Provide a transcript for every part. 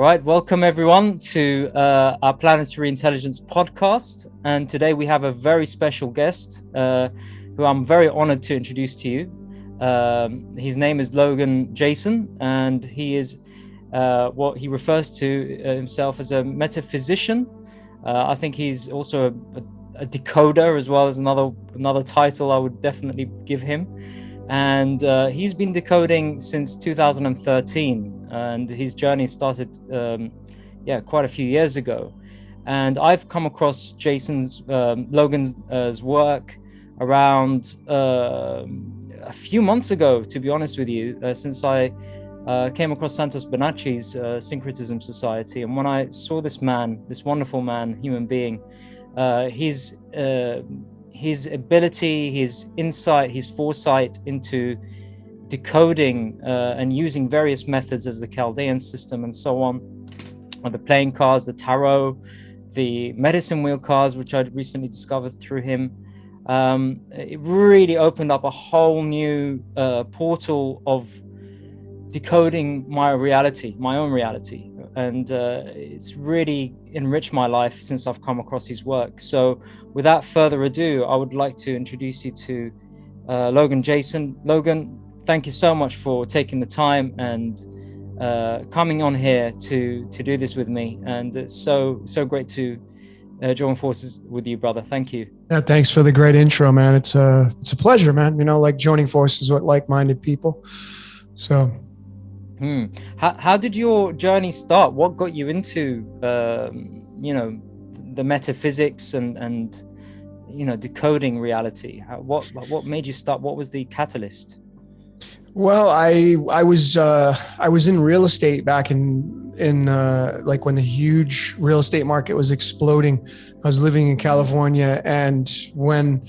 All right, welcome everyone to our Planetary Intelligence podcast. And today we have a very special guest who I'm very honored to introduce to you. His name is Logan Jason, and he is what he refers to himself as a metaphysician. I think he's also a decoder, as well as another title I would definitely give him. And he's been decoding since 2013, and his journey started quite a few years ago. And I've come across Logan's work around a few months ago, to be honest with you, since I came across Santos Bonacci's Syncretism Society. And when I saw this man, this wonderful man, human being, his ability, his insight, his foresight into decoding and using various methods as the Chaldean system and so on, the playing cards, the tarot, the medicine wheel cards, which I'd recently discovered through him. It really opened up a whole new portal of decoding my reality, my own reality. And it's really enriched my life since I've come across his work. So without further ado, I would like to introduce you to Logan Jason. Logan, thank you so much for taking the time and coming on here to do this with me. And it's so great to join forces with you, brother. Thank you. Yeah, thanks for the great intro, man. It's a pleasure, man. You know, like joining forces with like-minded people. So. How did your journey start? What got you into, the metaphysics and decoding reality? What made you start? What was the catalyst? Well, I was in real estate back in like when the huge real estate market was exploding. I was living in California, and when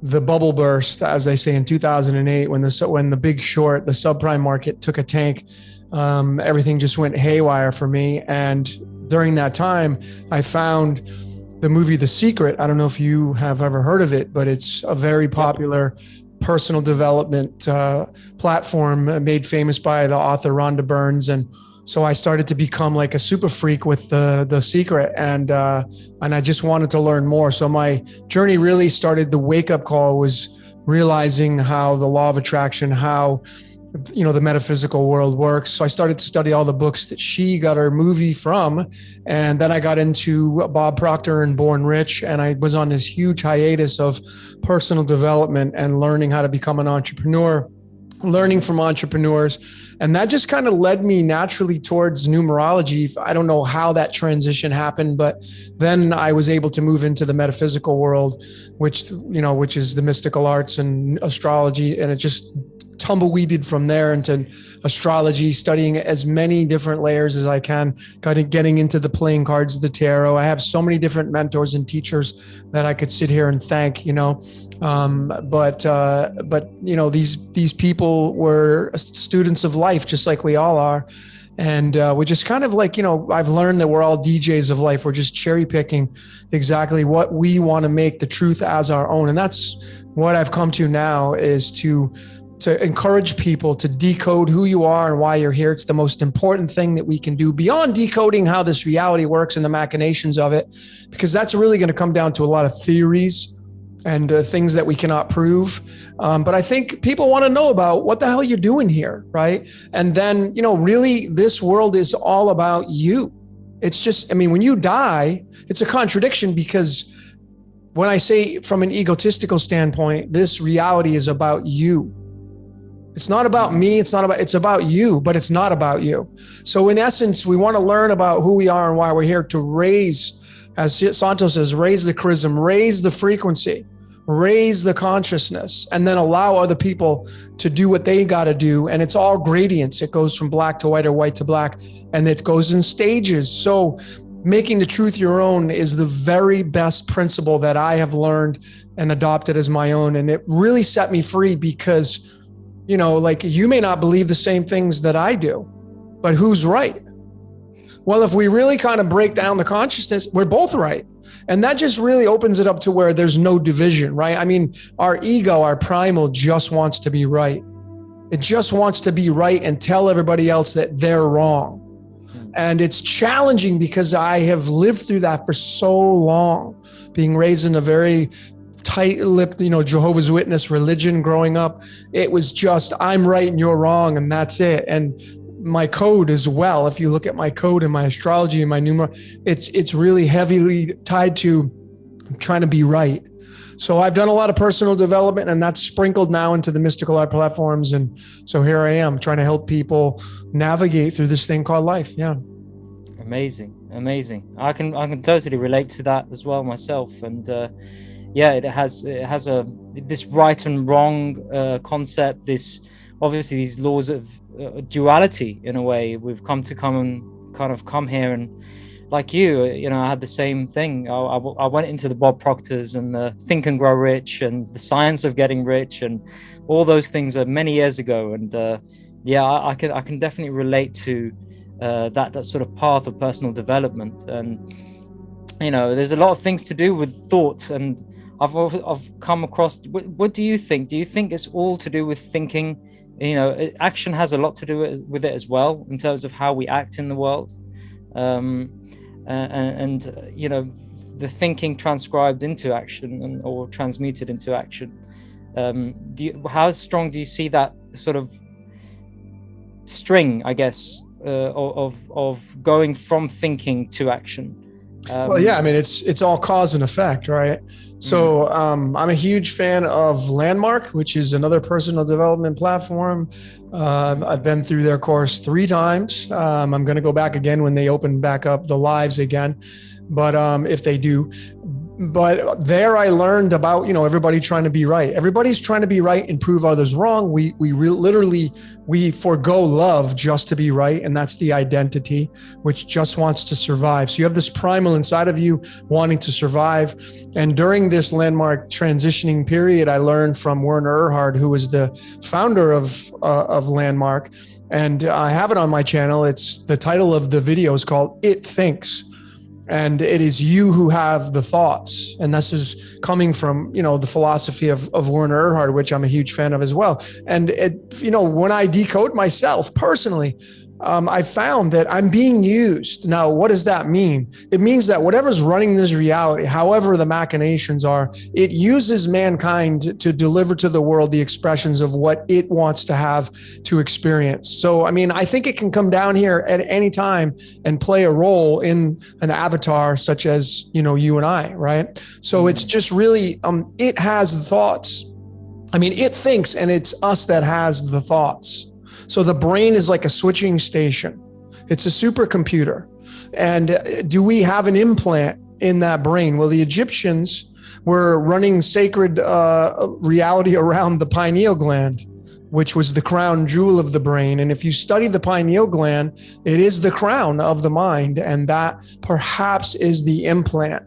the bubble burst, as they say, in 2008, when the Big Short, the subprime market took a tank, everything just went haywire for me. And during that time, I found the movie The Secret. I don't know if you have ever heard of it, but it's a very popular personal development platform made famous by the author Rhonda Byrne. And so I started to become like a super freak with the Secret, and I just wanted to learn more. So my journey really started. The wake up call was realizing how the law of attraction, how the metaphysical world works. So I started to study all the books that she got her movie from. And then I got into Bob Proctor and Born Rich. And I was on this huge hiatus of personal development and learning how to become an entrepreneur, learning from entrepreneurs. And that just kind of led me naturally towards numerology. I don't know how that transition happened, but then I was able to move into the metaphysical world, which is the mystical arts and astrology. And it just tumbleweeded from there into astrology, studying as many different layers as I can, getting into the playing cards, the tarot. I have so many different mentors and teachers that I could sit here and thank, but these people were students of life, just like we all are. And we're just kind of like, I've learned that we're all DJs of life. We're just cherry picking exactly what we want to make the truth as our own. And that's what I've come to now, is to encourage people to decode who you are and why you're here. It's the most important thing that we can do beyond decoding how this reality works and the machinations of it, because that's really going to come down to a lot of theories and things that we cannot prove. But I think people want to know about what the hell you're doing here, right? And then, really this world is all about you. It's just, when you die, it's a contradiction, because when I say from an egotistical standpoint, this reality is about you. It's not about me. It's about you, but it's not about you. So in essence, we want to learn about who we are and why we're here, to raise, as Santos says, raise the charism, raise the frequency, raise the consciousness, and then allow other people to do what they got to do. And it's all gradients. It goes from black to white or white to black, and it goes in stages. So making the truth your own is the very best principle that I have learned and adopted as my own. And it really set me free, because you may not believe the same things that I do, but who's right? Well, if we really kind of break down the consciousness, we're both right. And that just really opens it up to where there's no division, right? Our ego, our primal, just wants to be right. It just wants to be right and tell everybody else that they're wrong. And it's challenging because I have lived through that for so long, being raised in a very tight-lipped, Jehovah's Witness religion growing up. It was just, I'm right and you're wrong, and that's it. And my code as well, if you look at my code and my astrology and my it's really heavily tied to trying to be right. So I've done a lot of personal development, and that's sprinkled now into the mystical art platforms. And so here I am trying to help people navigate through this thing called life. Yeah. Amazing. I can totally relate to that as well myself. And it has this right and wrong concept. This obviously these laws of duality in a way. We've come here and. Like you, I had the same thing. I went into the Bob Proctors and the Think and Grow Rich and the Science of Getting Rich and all those things many years ago. And I can definitely relate to that sort of path of personal development. And there's a lot of things to do with thought. And I've come across. What do you think? Do you think it's all to do with thinking? Action has a lot to do with it as well in terms of how we act in the world. The thinking transcribed into action or transmuted into action. How strong do you see that sort of string, I guess, of going from thinking to action? It's all cause and effect, right? So I'm a huge fan of Landmark, which is another personal development platform. I've been through their course 3 times. I'm going to go back again when they open back up the lives again. But if they do, but there I learned about, everybody trying to be right. Everybody's trying to be right and prove others wrong. We forego love just to be right. And that's the identity, which just wants to survive. So you have this primal inside of you wanting to survive. And during this Landmark transitioning period, I learned from Werner Erhard, who was the founder of Landmark. And I have it on my channel. It's the title of the video is called It Thinks. And it is you who have the thoughts. And this is coming from, the philosophy of Werner Erhard, which I'm a huge fan of as well. And when I decode myself personally, I found that I'm being used. Now, what does that mean? It means that whatever's running this reality, however the machinations are, it uses mankind to deliver to the world the expressions of what it wants to have to experience. So, I think it can come down here at any time and play a role in an avatar such as, you and I, right? So it's just really, it has the thoughts. It thinks, and it's us that has the thoughts. So the brain is like a switching station. It's a supercomputer. And do we have an implant in that brain? Well, the Egyptians were running sacred reality around the pineal gland, which was the crown jewel of the brain. And if you study the pineal gland, it is the crown of the mind. And that perhaps is the implant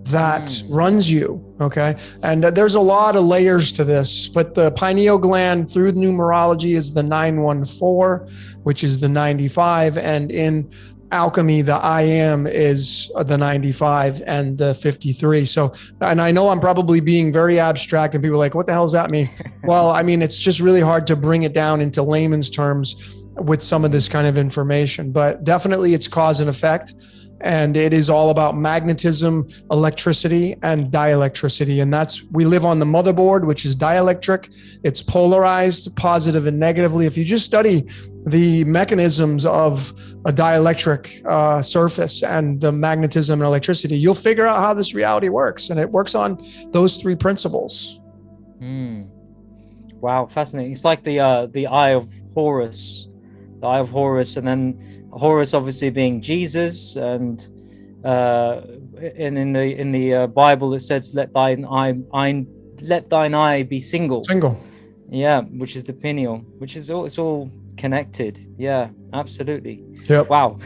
that runs you. Okay. And there's a lot of layers to this, but the pineal gland through the numerology is the 914, which is the 95. And in alchemy, the I am is the 95 and the 53. So, and I know I'm probably being very abstract and people are like, what the hell does that mean? Well, it's just really hard to bring it down into layman's terms with some of this kind of information, but definitely it's cause and effect. And it is all about magnetism, electricity, and dielectricity. And we live on the motherboard, which is dielectric. It's polarized, positive and negatively. If you just study the mechanisms of a dielectric surface and the magnetism and electricity, you'll figure out how this reality works. And it works on those 3 principles. Wow, fascinating. It's like the Eye of Horus. The Eye of Horus, and then Horus obviously being Jesus, and in the Bible it says, "Let thine eye be single." Single. Yeah, which is the pineal, which is all. It's all connected. Yeah, absolutely. Yep. Wow.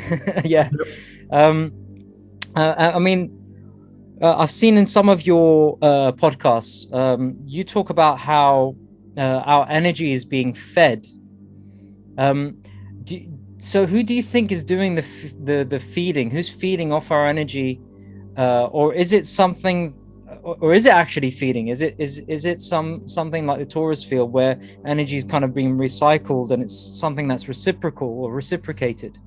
Yeah. Yep. I've seen in some of your podcasts, you talk about how our energy is being fed. So who do you think is doing the feeding? Who's feeding off our energy, or is it something, or is it actually feeding? Is it something like the Taurus field where energy is kind of being recycled and it's something that's reciprocal or reciprocated,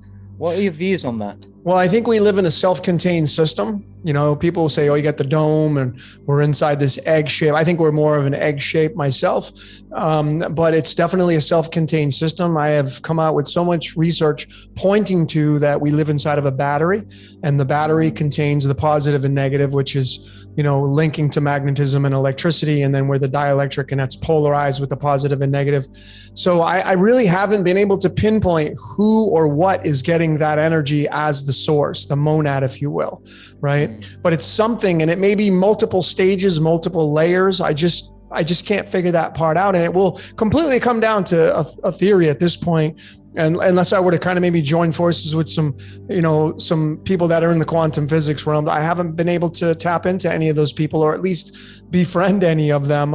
What are your views on that? Well, I think we live in a self-contained system. You know, people say, oh, you got the dome and we're inside this egg shape. I think we're more of an egg shape myself, but it's definitely a self-contained system. I have come out with so much research pointing to that we live inside of a battery, and the battery contains the positive and negative, which is, you know, linking to magnetism and electricity, and then we're the dielectric, and that's polarized with the positive and negative. So I really haven't been able to pinpoint who or what is getting that energy as the source, the monad, if you will, right? But it's something, and it may be multiple stages, multiple layers. I just can't figure that part out. And it will completely come down to a theory at this point. And unless I were to kind of maybe join forces with some, you know, some people that are in the quantum physics realm, I haven't been able to tap into any of those people, or at least befriend any of them,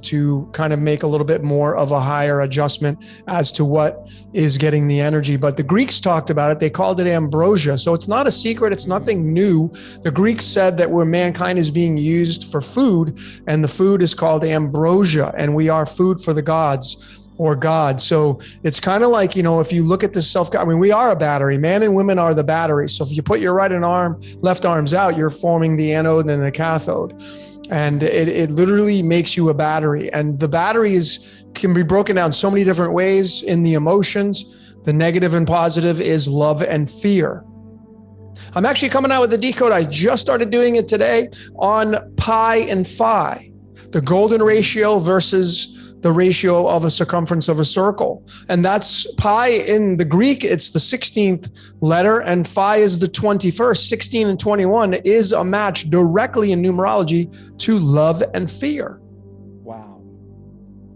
to kind of make a little bit more of a higher adjustment as to what is getting the energy. But the Greeks talked about it. They called it ambrosia. So it's not a secret. It's nothing new. The Greeks said that where mankind is being used for food, and the food is called ambrosia, and we are food for the gods, or God. So it's kind of like, you know, if you look at this I mean, we are a battery. Man and women are the battery. So if you put your left arms out, you're forming the anode and the cathode. And it literally makes you a battery. And the batteries can be broken down so many different ways in the emotions. The negative and positive is love and fear. I'm actually coming out with a decode. I just started doing it today on pi and phi, the golden ratio versus the ratio of a circumference of a circle. And pi in the Greek, it's the 16th letter, and phi is the 21st. 16 and 21 is a match directly in numerology to love and fear. Wow.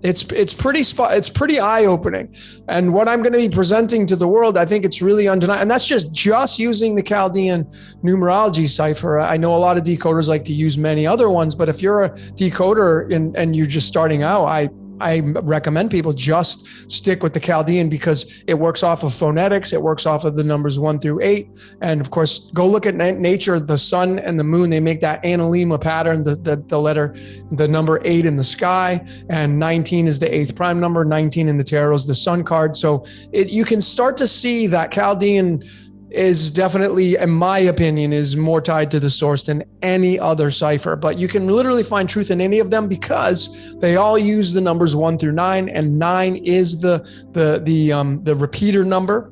It's pretty eye-opening. And what I'm going to be presenting to the world, I think it's really undeniable. And that's just using the Chaldean numerology cipher. I know a lot of decoders like to use many other ones, but if you're a decoder and you're just starting out, I recommend people just stick with the Chaldean, because it works off of phonetics. It works off of the numbers 1 through 8. And of course, go look at nature, the sun and the moon, they make that analemma pattern, the number 8 in the sky, and 19 is the 8th prime number, 19 in the tarot is the sun card. So you can start to see that Chaldean is definitely, in my opinion, is more tied to the source than any other cipher. But you can literally find truth in any of them, because they all use the numbers 1 through 9, and 9 is the repeater number.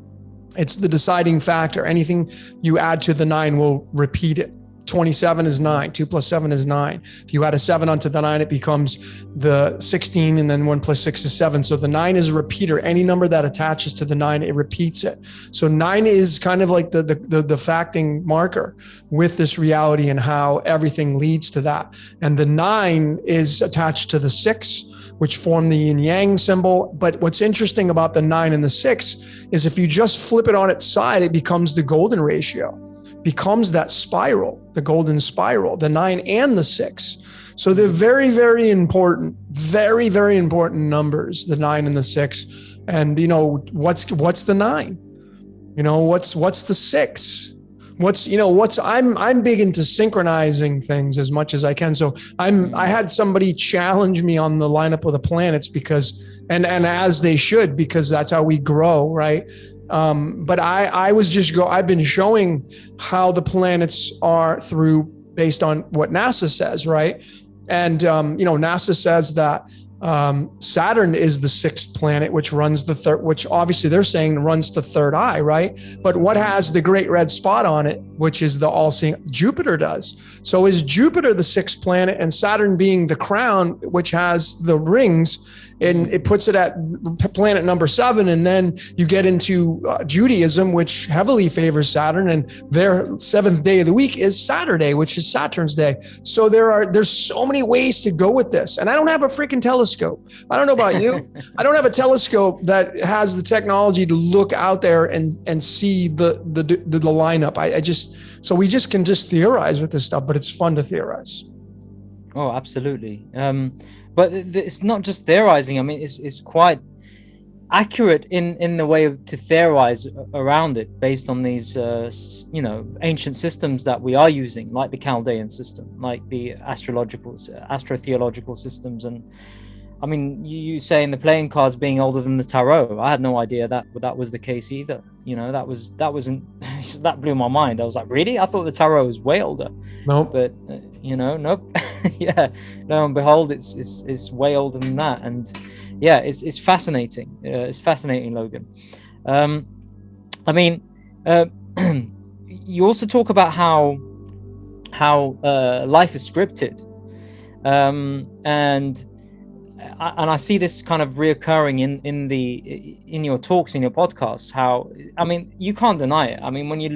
It's the deciding factor. Anything you add to the 9 will repeat it. 27 is 9. 2 plus 7 is 9. If you add a 7 onto the 9, it becomes the 16, and then 1 plus 6 is 7. So the 9 is a repeater. Any number that attaches to the 9, it repeats it. So 9 is kind of like the facting marker with this reality and how everything leads to that. And the 9 is attached to the 6, which form the yin yang symbol. But what's interesting about the 9 and the 6 is if you just flip it on its side, it becomes the golden ratio. Becomes that spiral, the golden spiral, the 9 and the 6. So they're very, very important, very, very important numbers, the 9 and the 6. And you know, what's the 9? You know, what's the 6? I'm big into synchronizing things as much as I can. So I had somebody challenge me on the lineup of the planets, because, and as they should, because that's how we grow, right? But I've been showing how the planets are based on what NASA says, right? And, NASA says that Saturn is the 6th planet, which runs the third, which obviously they're saying runs the third eye, right? But what has the great red spot on it, which is the all-seeing? Jupiter does. So is Jupiter the 6th planet, and Saturn being the crown, which has the rings, and it puts it at planet number 7. And then you get into Judaism, which heavily favors Saturn, and their 7th day of the week is Saturday, which is Saturn's day. So there's so many ways to go with this. And I don't have a freaking telescope. I don't know about you. I don't have a telescope that has the technology to look out there and see the lineup. So we just can theorize with this stuff, but it's fun to theorize. Oh, absolutely. But it's not just theorizing. I mean, it's quite accurate in the way to theorize around it, based on these, ancient systems that we are using, like the Chaldean system, like the astrotheological systems. And I mean, you saying the playing cards being older than the tarot. I had no idea that was the case either. You know, that wasn't that blew my mind. I was like, really? I thought the tarot was way older. Nope. But you know, nope. Yeah, lo and behold, it's way older than that. And yeah, it's fascinating. It's fascinating, Logan. I mean, you also talk about how life is scripted, and I see this kind of reoccurring in your talks, in your podcasts. How, I mean, you can't deny it. I mean, when you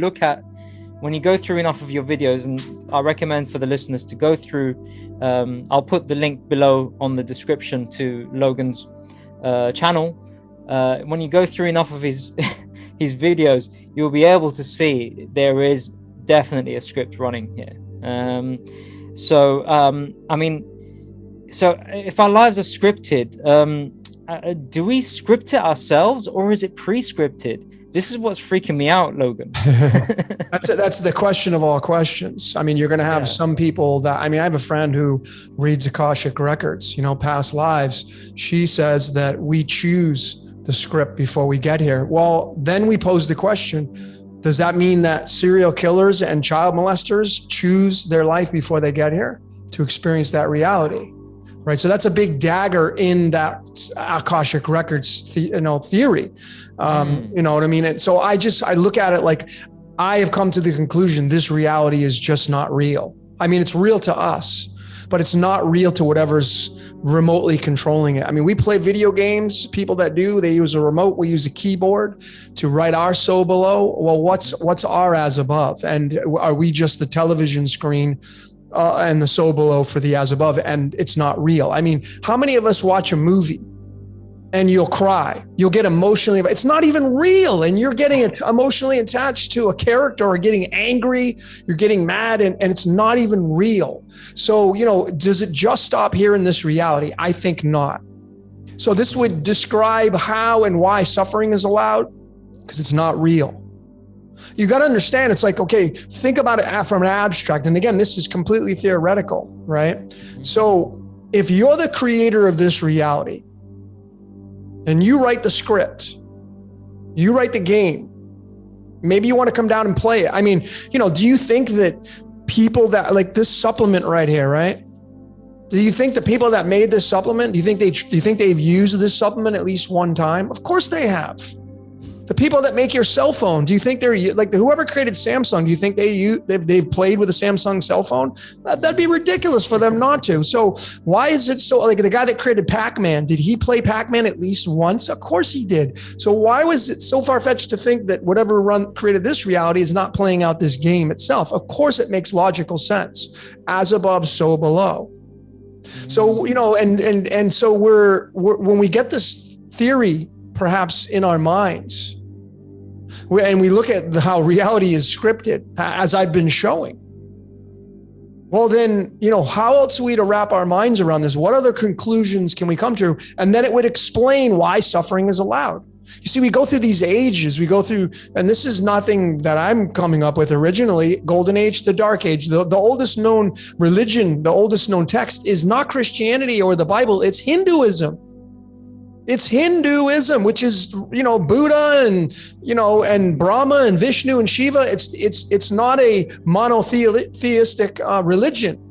go through enough of your videos, and I recommend for the listeners to go through, I'll put the link below on the description to Logan's channel. When you go through enough of his his videos, you'll be able to see there is definitely a script running here. I mean, so if our lives are scripted, do we script it ourselves, or is it pre-scripted? This is what's freaking me out, Logan. That's the question of all questions. I mean, you're going to have some people that, I mean, I have a friend who reads Akashic records, you know, past lives. She says that we choose the script before we get here. Well, then we pose the question, does that mean that serial killers and child molesters choose their life before they get here to experience that reality? Right. So that's a big dagger in that Akashic records, theory. You know what I mean? And so I look at it like, I have come to the conclusion this reality is just not real. I mean, it's real to us, but it's not real to whatever's remotely controlling it. I mean, we play video games. People that do, they use a remote. We use a keyboard to write our so below. Well, what's our as above? And are we just the television screen and the so below for the as above? And it's not real. I mean, how many of us watch a movie and you'll cry, you'll get emotionally, it's not even real, and you're getting emotionally attached to a character, or getting angry, you're getting mad, and it's not even real. So, you know, does it just stop here in this reality? I think not. So this would describe how and why suffering is allowed, because it's not real. You got to understand, it's like, okay, think about it from an abstract. And again, this is completely theoretical, right? So if you're the creator of this reality, and you write the script, you write the game, maybe you want to come down and play it. I mean, you know, do you think that people that, like this supplement right here, right? Do you think the people that made this supplement, do you think they've used this supplement at least one time? Of course they have. The people that make your cell phone, do you think they're like, whoever created Samsung, do you think they've played with a Samsung cell phone? That'd be ridiculous for them not to. So why is it so, like the guy that created Pac-Man, did he play Pac-Man at least once? Of course he did. So why was it so far-fetched to think that whatever created this reality is not playing out this game itself? Of course it makes logical sense. As above, so below. So, you know, and so we're when we get this theory perhaps in our minds, and we look at how reality is scripted, as I've been showing, well, then, you know, how else are we to wrap our minds around this? What other conclusions can we come to? And then it would explain why suffering is allowed. You see, we go through these ages, and this is nothing that I'm coming up with originally, Golden Age, the Dark Age. The oldest known religion, the oldest known text is not Christianity or the Bible, it's Hinduism. It's Hinduism, which is, you know, Buddha and, you know, and Brahma and Vishnu and Shiva. It's not a monotheistic religion.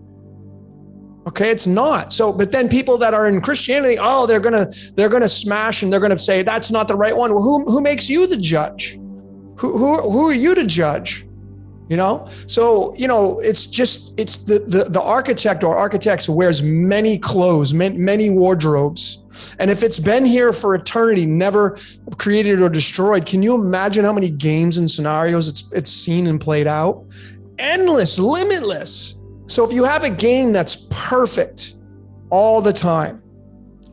Okay, it's not. So, but then people that are in Christianity, oh, they're gonna smash and they're gonna say that's not the right one. Well, who makes you the judge? Who are you to judge? You know, so, you know, it's the architect or architects wears many clothes, many wardrobes. And if it's been here for eternity, never created or destroyed, can you imagine how many games and scenarios it's seen and played out? Endless, limitless. So if you have a game that's perfect all the time,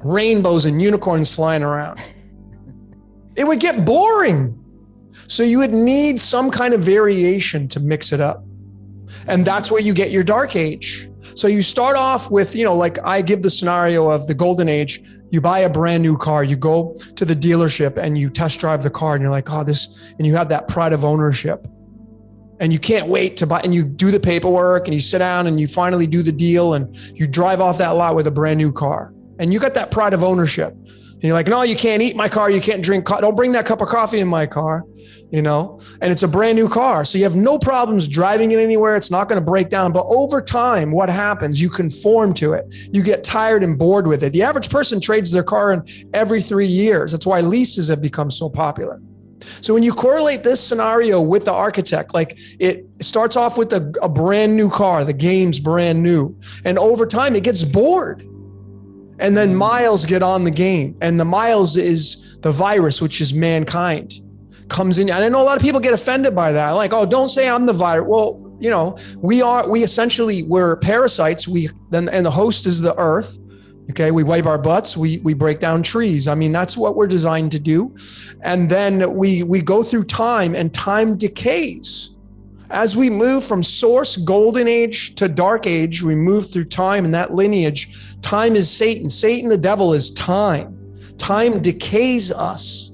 rainbows and unicorns flying around, it would get boring. So you would need some kind of variation to mix it up. And that's where you get your dark age. So you start off with, you know, like I give the scenario of the golden age. You buy a brand new car, you go to the dealership and you test drive the car and you're like, oh, and you have that pride of ownership. And you can't wait to buy, and you do the paperwork and you sit down and you finally do the deal and you drive off that lot with a brand new car. And you got that pride of ownership. And you're like, no, you can't eat my car. You can't drink. Don't bring that cup of coffee in my car, you know? And it's a brand new car. So you have no problems driving it anywhere. It's not going to break down. But over time, what happens? You conform to it. You get tired and bored with it. The average person trades their car in every 3 years. That's why leases have become so popular. So when you correlate this scenario with the architect, like it starts off with a brand new car, the game's brand new. And over time, it gets bored. And then Miles get on the game. And the Miles is the virus, which is mankind, comes in. And I know a lot of people get offended by that. Like, oh, don't say I'm the virus. Well, you know, we're parasites. And the host is the earth. Okay, we wipe our butts, we break down trees. I mean, that's what we're designed to do. And then we go through time, and time decays. As we move from source, golden age, to dark age, we move through time, and that lineage. Time is Satan. Satan, the devil, is time. Time decays us.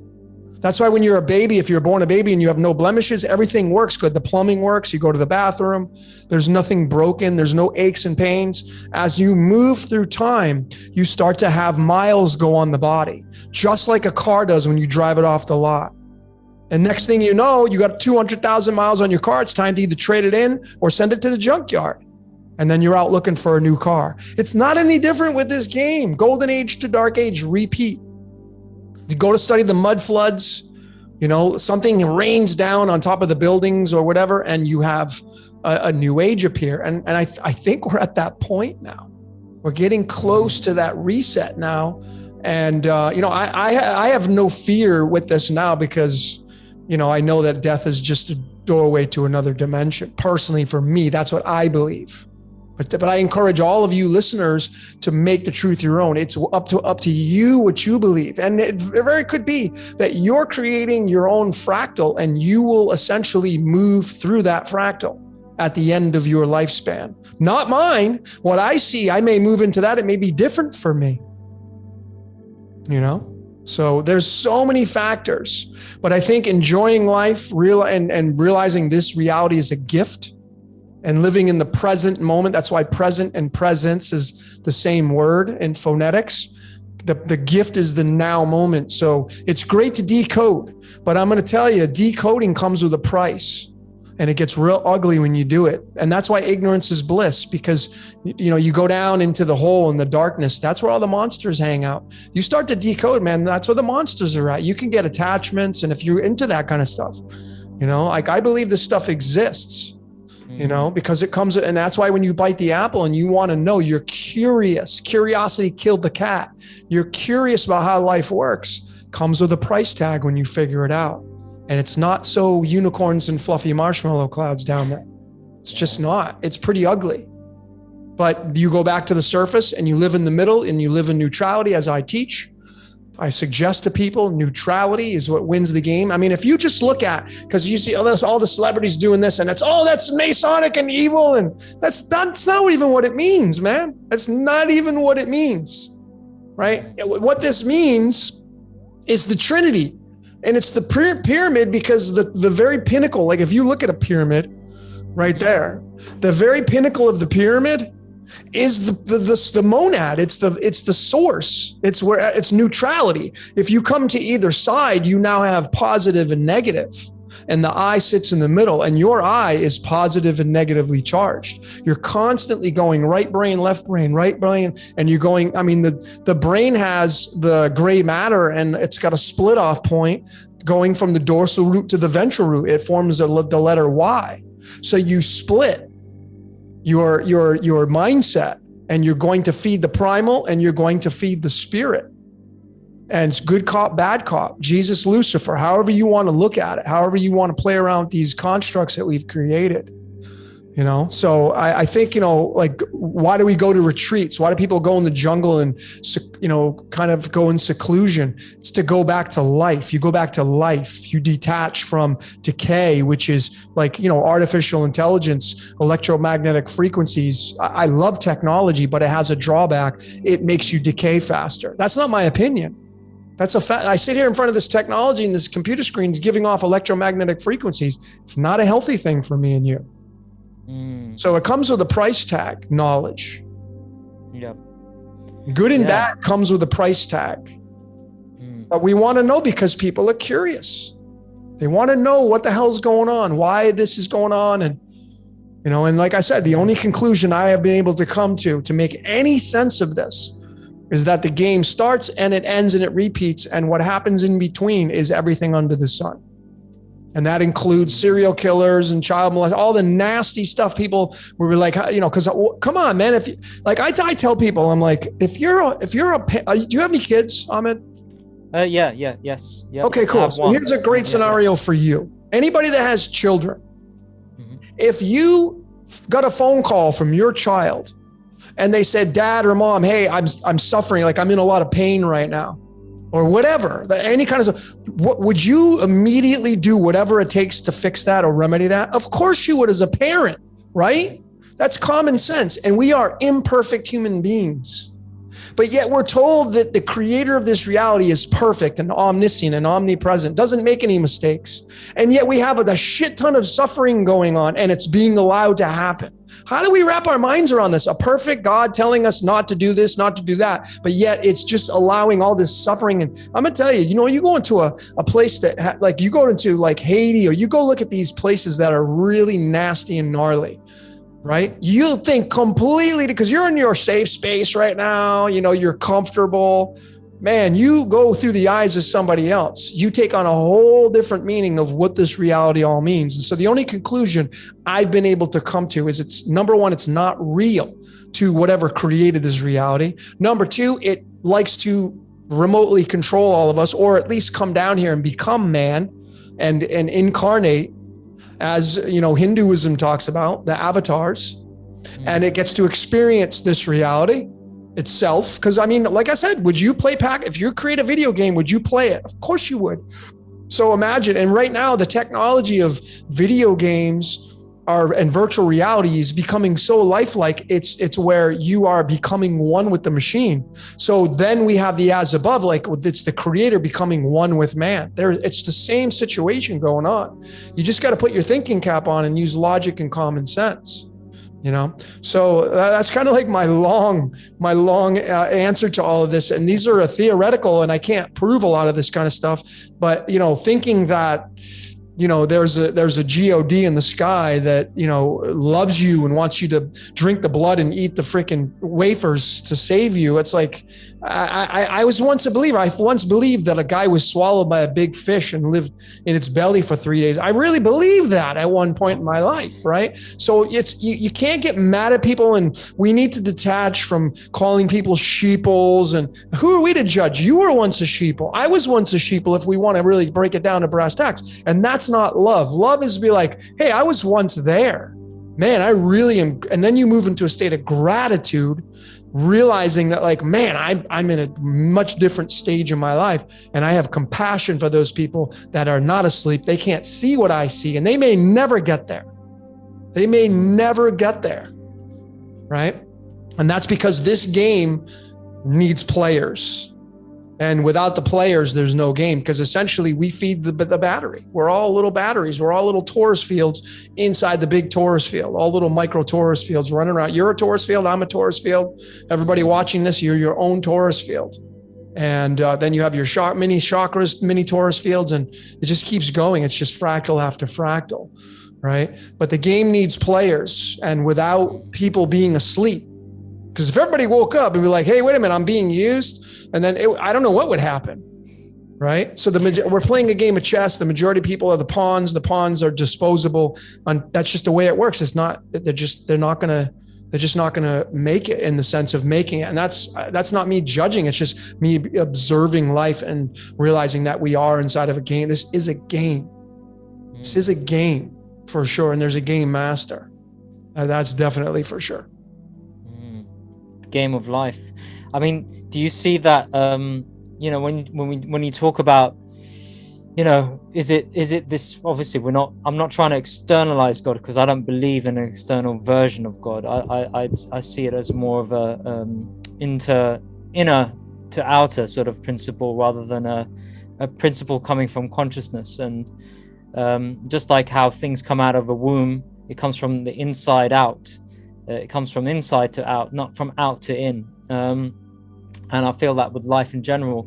That's why when you're a baby, if you're born a baby and you have no blemishes, everything works good. The plumbing works. You go to the bathroom. There's nothing broken. There's no aches and pains. As you move through time, you start to have miles go on the body, just like a car does when you drive it off the lot. And next thing you know, you got 200,000 miles on your car. It's time to either trade it in or send it to the junkyard. And then you're out looking for a new car. It's not any different with this game. Golden age to dark age, repeat. You go to study the mud floods, you know, something rains down on top of the buildings or whatever, and you have a new age appear. And I think we're at that point now. We're getting close to that reset now. And, you know, I have no fear with this now because, you know, I know that death is just a doorway to another dimension. Personally, for me, that's what I believe. But I encourage all of you listeners to make the truth your own. It's up to you what you believe. And it very could be that you're creating your own fractal, and you will essentially move through that fractal at the end of your lifespan. Not mine. What I see, I may move into that. It may be different for me. You know? So there's so many factors. But I think enjoying life and realizing this reality is a gift, and living in the present moment. That's why present and presence is the same word in phonetics. The gift is the now moment. So it's great to decode, but I'm going to tell you, decoding comes with a price, and it gets real ugly when you do it. And that's why ignorance is bliss, because, you know, you go down into the hole in the darkness. That's where all the monsters hang out. You start to decode, man. That's where the monsters are at. You can get attachments. And if you're into that kind of stuff, you know, like I believe this stuff exists. You know, because it comes, and that's why when you bite the apple and you want to know, you're curious. Curiosity killed the cat. You're curious about how life works. Comes with a price tag when you figure it out. And it's not so unicorns and fluffy marshmallow clouds down there. It's just not. It's pretty ugly. But you go back to the surface and you live in the middle, and you live in neutrality, as I teach. I suggest to people, neutrality is what wins the game. I mean, if you just look at, because you see all the celebrities doing this, and it's, oh, that's Masonic and evil. And that's not even what it means, man. That's not even what it means, right? What this means is the Trinity. And it's the pyramid, because the very pinnacle, like if you look at a pyramid right there, the very pinnacle of the pyramid is the monad. It's the source. It's where it's neutrality. If you come to either side, you now have positive and negative, and the I sits in the middle, and your I is positive and negatively charged. You're constantly going right brain, left brain, right brain, and you're going, I mean, the brain has the gray matter, and it's got a split off point going from the dorsal root to the ventral root. It forms the letter Y. So you split your mindset, and you're going to feed the primal, and you're going to feed the spirit. And it's good cop, bad cop, Jesus, Lucifer, however you want to look at it, however you want to play around with these constructs that we've created, you know? So I think, you know, like, why do we go to retreats? Why do people go in the jungle and, you know, kind of go in seclusion? It's to go back to life. You go back to life. You detach from decay, which is like, you know, artificial intelligence, electromagnetic frequencies. I love technology, but it has a drawback. It makes you decay faster. That's not my opinion. That's a fact. I sit here in front of this technology, and this computer screen is giving off electromagnetic frequencies. It's not a healthy thing for me and you. So it comes with a price tag, knowledge. Yep. Good and Yeah. bad comes with a price tag. But we want to know because people are curious. They want to know what the hell's going on, why this is going on. And, you know, and like I said, the only conclusion I have been able to come to make any sense of this is that the game starts and it ends and it repeats. And what happens in between is everything under the sun. And that includes serial killers and child molesters, all the nasty stuff people were like, you know, because come on, man. If you, like I tell people, I'm like, if you're a, do you have any kids, Amed? Yes. Okay, cool. So here's a great scenario for you. Anybody that has children, if you got a phone call from your child and they said, Dad or Mom, hey, I'm suffering, like I'm in a lot of pain right now, or whatever, any kind of stuff, what would you immediately do whatever it takes to fix that or remedy that? Of course you would as a parent, right? That's common sense. And we are imperfect human beings. But yet we're told that the creator of this reality is perfect and omniscient and omnipresent, doesn't make any mistakes. And yet we have a shit ton of suffering going on and it's being allowed to happen. How do we wrap our minds around this? A perfect God telling us not to do this, not to do that, but yet it's just allowing all this suffering. And I'm gonna tell you, you know, you go into a place that like you go into like Haiti, or you go look at these places that are really nasty and gnarly. Right? You think completely because you're in your safe space right now, you know, you're comfortable, man, you go through the eyes of somebody else. You take on a whole different meaning of what this reality all means. And so the only conclusion I've been able to come to is it's number one, it's not real to whatever created this reality. Number two, it likes to remotely control all of us, or at least come down here and become man and incarnate, as you know, Hinduism talks about the avatars, and it gets to experience this reality itself. Because I mean, like I said, would you play if you create a video game, would you play it? Of course you would. So imagine, and right now the technology of video games and virtual reality is becoming so lifelike. It's where you are becoming one with the machine. So then we have the as above, like it's the creator becoming one with man. It's the same situation going on. You just got to put your thinking cap on and use logic and common sense. You know, so that's kind of like my long answer to all of this. And these are a theoretical, and I can't prove a lot of this kind of stuff. But you know, thinking that, you know, there's a God in the sky that, you know, loves you and wants you to drink the blood and eat the freaking wafers to save you. It's like, I was once a believer. I once believed that a guy was swallowed by a big fish and lived in its belly for 3 days. I really believed that at one point in my life, right? So it's, you can't get mad at people, and we need to detach from calling people sheeples. And who are we to judge? You were once a sheeple. I was once a sheeple, if we want to really break it down to brass tacks. And that's not love. Love is to be like, hey, I was once there. Man, I really am. And then you move into a state of gratitude, realizing that like, man, I'm in a much different stage in my life. And I have compassion for those people that are not asleep. They can't see what I see, and they may never get there. They may never get there. Right? And that's because this game needs players. And without the players, there's no game, because essentially we feed the battery. We're all little batteries. We're all little torus fields inside the big torus field, all little micro torus fields running around. You're a torus field. I'm a torus field. Everybody watching this, you're your own torus field. And then you have your mini chakras, mini torus fields, and it just keeps going. It's just fractal after fractal, right? But the game needs players, and without people being asleep, because if everybody woke up and be like, hey, wait a minute, I'm being used, and then I don't know what would happen, right? So we're playing a game of chess. The majority of people are the pawns. The pawns are disposable. And that's just the way it works. It's not, they're just not gonna make it in the sense of making it. And that's not me judging. It's just me observing life and realizing that we are inside of a game. This is a game. This is a game for sure. And there's a game master. That's definitely for sure. Game of life. I mean, do you see that you know, when you talk about, you know, is it this, obviously I'm not trying to externalize God, because I don't believe in an external version of God. I see it as more of a inner to outer sort of principle, rather than a principle coming from consciousness. And just like how things come out of a womb, it comes from the inside out. It comes from inside to out, not from out to in. And I feel that with life in general,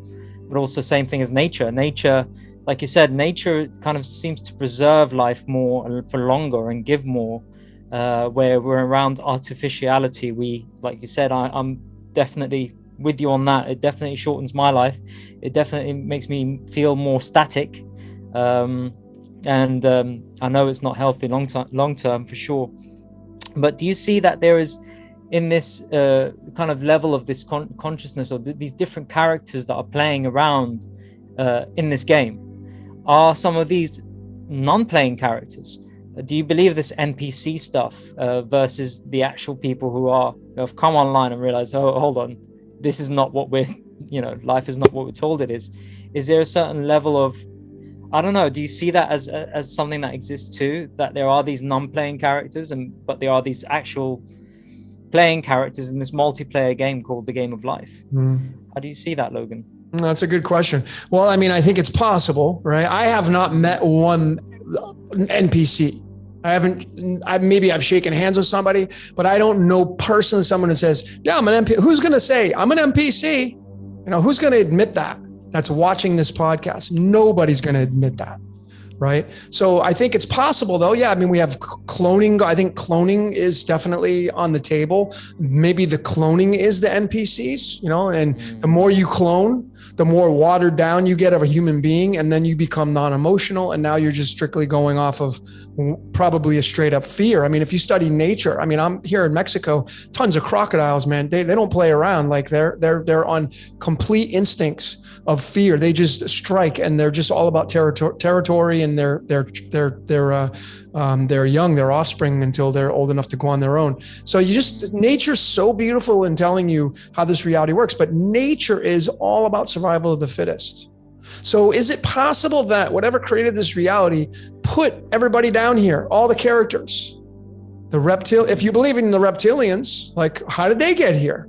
but also same thing as nature. Nature, like you said, nature kind of seems to preserve life more for longer and give more. Where we're around artificiality, like you said, I'm definitely with you on that. It definitely shortens my life. It definitely makes me feel more static. And I know it's not healthy long term for sure. But do you see that there is, in this kind of level of this consciousness, or these different characters that are playing around in this game, are some of these non-playing characters? Do you believe this NPC stuff versus the actual people who have come online and realized, oh, hold on, this is not what life is not what we're told it is? Is there a certain level of, I don't know, do you see that as something that exists too, that there are these non-playing characters, but there are these actual playing characters in this multiplayer game called the Game of Life? How do you see that, Logan? That's a good question. Well, I mean, I think it's possible, right? I have not met one NPC. Maybe I've shaken hands with somebody, but I don't know personally someone who says, yeah, I'm an NPC. Who's going to say I'm an NPC? Who's going to admit that? That's watching this podcast. Nobody's going to admit that. Right. So I think it's possible though. Yeah. I mean, we have cloning. I think cloning is definitely on the table. Maybe the cloning is the NPCs, and the more you clone, the more watered down you get of a human being. And then you become non-emotional. And now you're just strictly going off of probably a straight up fear. I mean, if you study nature, I mean, I'm here in Mexico, tons of crocodiles, man. They don't play around. Like they're on complete instincts of fear. They just strike, and they're just all about territory, and they're young, their offspring, until they're old enough to go on their own. So nature's so beautiful in telling you how this reality works, but nature is all about survival of the fittest. So is it possible that whatever created this reality put everybody down here, all the characters, if you believe in the reptilians, like, how did they get here?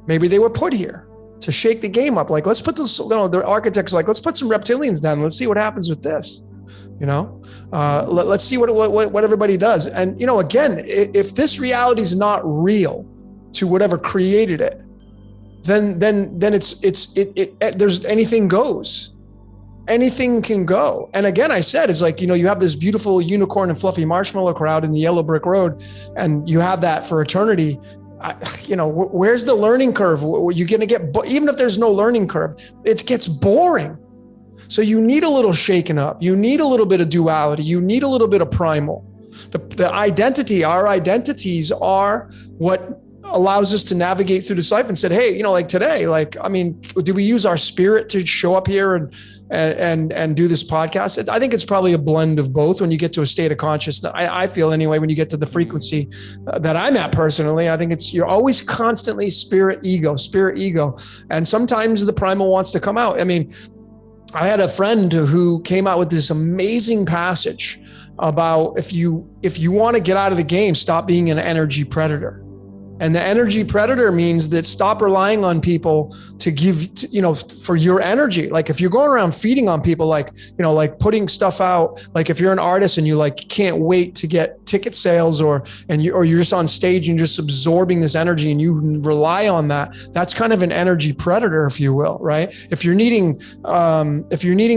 Maybe they were put here to shake the game up. Like, let's put this, the architects like, let's put some reptilians down. Let's see what happens with this. Let's see what everybody does. And, again, if this reality is not real to whatever created it, then there's anything goes. Anything can go. And again, I said, it's like, you have this beautiful unicorn and fluffy marshmallow crowd in the yellow brick road, and you have that for eternity. Where's the learning curve? You're going to get, even if there's no learning curve, it gets boring. So you need a little shaken up. You need a little bit of duality. You need a little bit of primal. Our identities are what allows us to navigate through this life. And said, hey, like today, do we use our spirit to show up here and do this podcast? I think it's probably a blend of both. When you get to a state of consciousness, I feel anyway, when you get to the frequency that I'm at personally, I think you're always constantly spirit, ego. And sometimes the primal wants to come out. I mean, I had a friend who came out with this amazing passage about if you want to get out of the game, stop being an energy predator. And the energy predator means that stop relying on people to give, for your energy. Like if you're going around feeding on people, like putting stuff out, like if you're an artist and you can't wait to get ticket sales or you're just on stage and just absorbing this energy and you rely on that, that's kind of an energy predator, if you will, right? If you're needing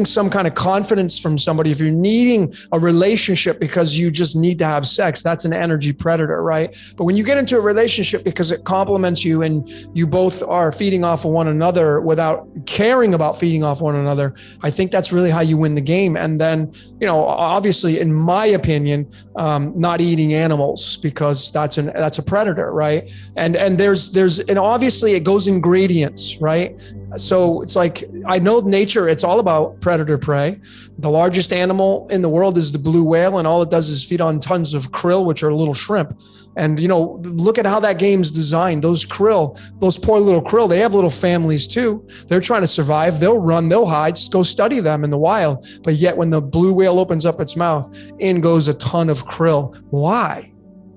some kind of confidence from somebody, if you're needing a relationship because you just need to have sex, that's an energy predator, right? But when you get into a relationship because it complements you and you both are feeding off of one another without caring about feeding off one another, I think that's really how you win the game. And then, obviously, in my opinion, not eating animals, because that's a predator, right? And obviously it goes in gradients, right? So it's like, I know nature, it's all about predator prey. The largest animal in the world is the blue whale, and all it does is feed on tons of krill, which are little shrimp. And, look at how that game's designed. Those krill, those poor little krill, they have little families too. They're trying to survive. They'll run, they'll hide. Just go study them in the wild. But yet when the blue whale opens up its mouth, in goes a ton of krill. Why?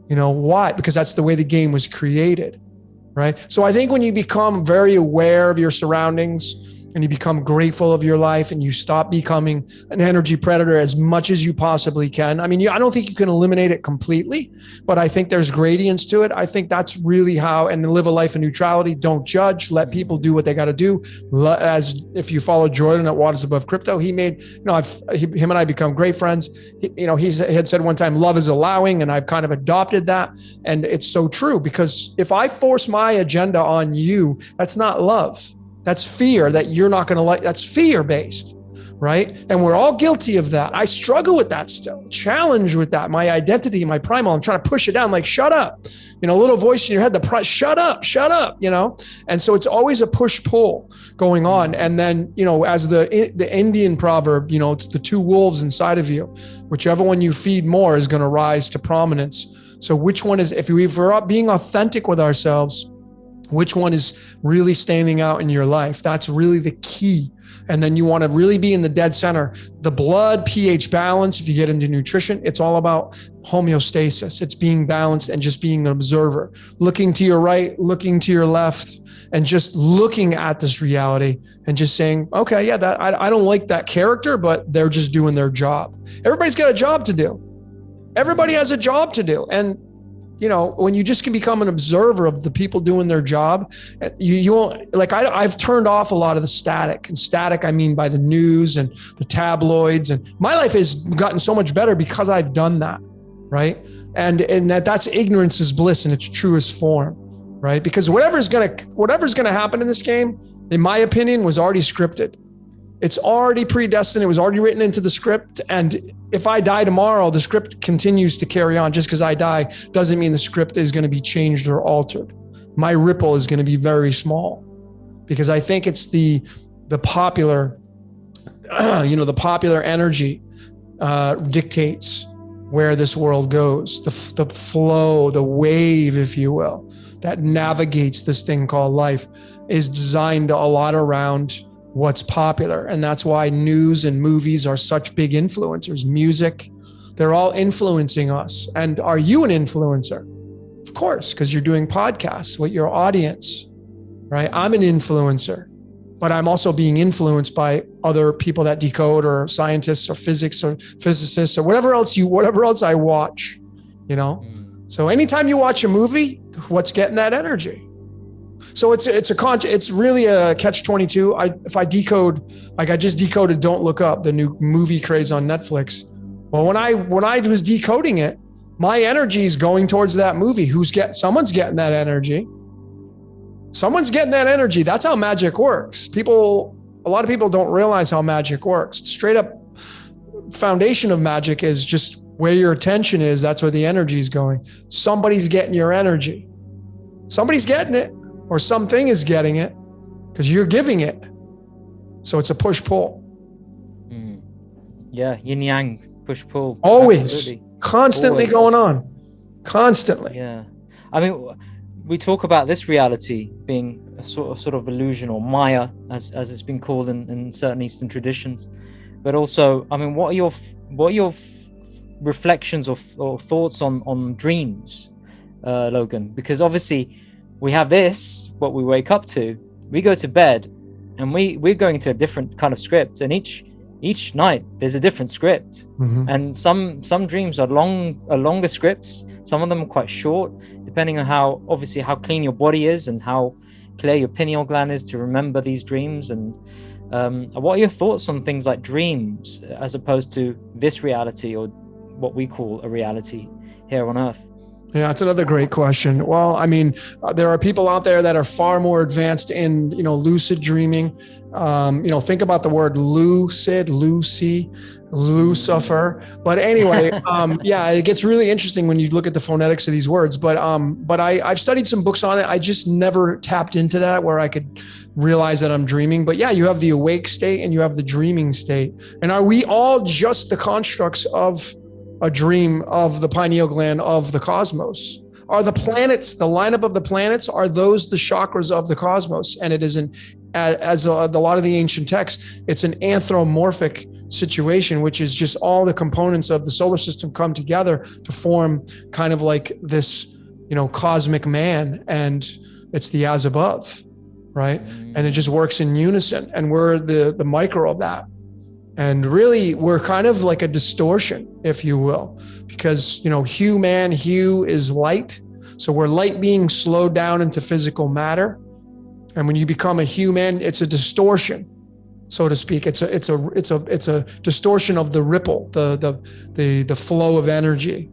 Why? Because that's the way the game was created. Right. So I think when you become very aware of your surroundings, and you become grateful of your life, and you stop becoming an energy predator as much as you possibly can. I mean, I don't think you can eliminate it completely, but I think there's gradients to it. I think that's really how, and live a life of neutrality. Don't judge, let people do what they got to do. As if you follow Jordan at Waters Above Crypto, he made, him and I become great friends. He had said one time, love is allowing, and I've kind of adopted that. And it's so true, because if I force my agenda on you, that's not love. That's fear that you're not going to like. That's fear-based, right? And we're all guilty of that. I struggle with that still, challenge with that. My identity, my primal, I'm trying to push it down, like, shut up. Little voice in your head, shut up, And so it's always a push-pull going on. And then, as the Indian proverb, it's the two wolves inside of you. Whichever one you feed more is going to rise to prominence. So which one is, if we're being authentic with ourselves, which one is really standing out in your life? That's really the key. And then you want to really be in the dead center. The blood pH balance, if you get into nutrition, it's all about homeostasis. It's being balanced and just being an observer, looking to your right, looking to your left, and just looking at this reality and just saying, okay, yeah, that I don't like that character, but they're just doing their job. Everybody's got a job to do. Everybody has a job to do. And when you just can become an observer of the people doing their job, you won't, like, I've turned off a lot of the static. And static, I mean by the news and the tabloids. And my life has gotten so much better because I've done that, right? And that's ignorance is bliss in its truest form, right? Because whatever's gonna happen in this game, in my opinion, was already scripted. It's already predestined. It was already written into the script. And if I die tomorrow, the script continues to carry on. Just because I die doesn't mean the script is going to be changed or altered. My ripple is going to be very small, because I think it's the popular, the popular energy dictates where this world goes. The flow, the wave, if you will, that navigates this thing called life is designed a lot around what's popular. And that's why news and movies are such big influencers. Music, they're all influencing us. And are you an influencer? Of course, because you're doing podcasts with your audience, right? I'm an influencer, but I'm also being influenced by other people that decode, or scientists or physics or physicists or whatever else I watch, So anytime you watch a movie, what's getting that energy? So it's really a catch-22. If I decode, like I just decoded Don't Look Up, the new movie craze on Netflix. Well, when I was decoding it, my energy is going towards that movie. Someone's getting that energy. Someone's getting that energy. That's how magic works. A lot of people don't realize how magic works. The straight up foundation of magic is just where your attention is. That's where the energy is going. Somebody's getting your energy. Somebody's getting it. Or something is getting it, because you're giving it. So it's a push-pull. Yeah, yin-yang, push-pull. Always. Absolutely. Constantly going on. Constantly. Yeah. I mean, we talk about this reality being a sort of illusion, or Maya, as it's been called in certain Eastern traditions. But also, I mean, what are your reflections or thoughts on dreams, Logan? Because obviously, we have this, what we wake up to, we go to bed, and we're going to a different kind of script. And each night there's a different script. Mm-hmm. And some dreams are longer scripts. Some of them are quite short, depending on how clean your body is and how clear your pineal gland is to remember these dreams. And what are your thoughts on things like dreams as opposed to this reality, or what we call a reality here on Earth? Yeah, that's another great question. Well, I mean, there are people out there that are far more advanced in, lucid dreaming. Think about the word lucid, Lucy, Lucifer. But anyway, it gets really interesting when you look at the phonetics of these words. But I've studied some books on it. I just never tapped into that where I could realize that I'm dreaming. But yeah, you have the awake state and you have the dreaming state. And are we all just the constructs of a dream of the pineal gland of the cosmos? Are the planets, the lineup of the planets, are those the chakras of the cosmos? And it isn't, as a lot of the ancient texts, it's an anthropomorphic situation, which is just all the components of the solar system come together to form kind of like this, cosmic man, and it's the as above. right? And it just works in unison. And we're the micro of that. And really, we're kind of like a distortion, if you will, because, hue is light. So we're light being slowed down into physical matter. And when you become a human, it's a distortion, so to speak. It's a distortion of the ripple, the flow of energy.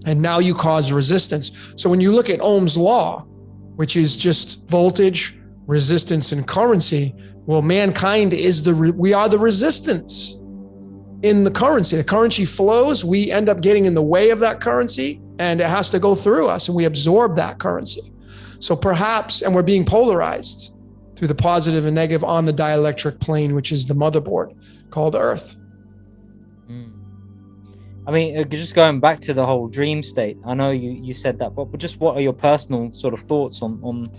And now you cause resistance. So when you look at Ohm's law, which is just voltage, resistance, and currency, well, mankind we are the resistance in the currency. The currency flows, we end up getting in the way of that currency, and it has to go through us, and we absorb that currency. So perhaps, and we're being polarized through the positive and negative on the dielectric plane, which is the motherboard called Earth. I mean, just going back to the whole dream state, I know you said that, but just what are your personal sort of thoughts on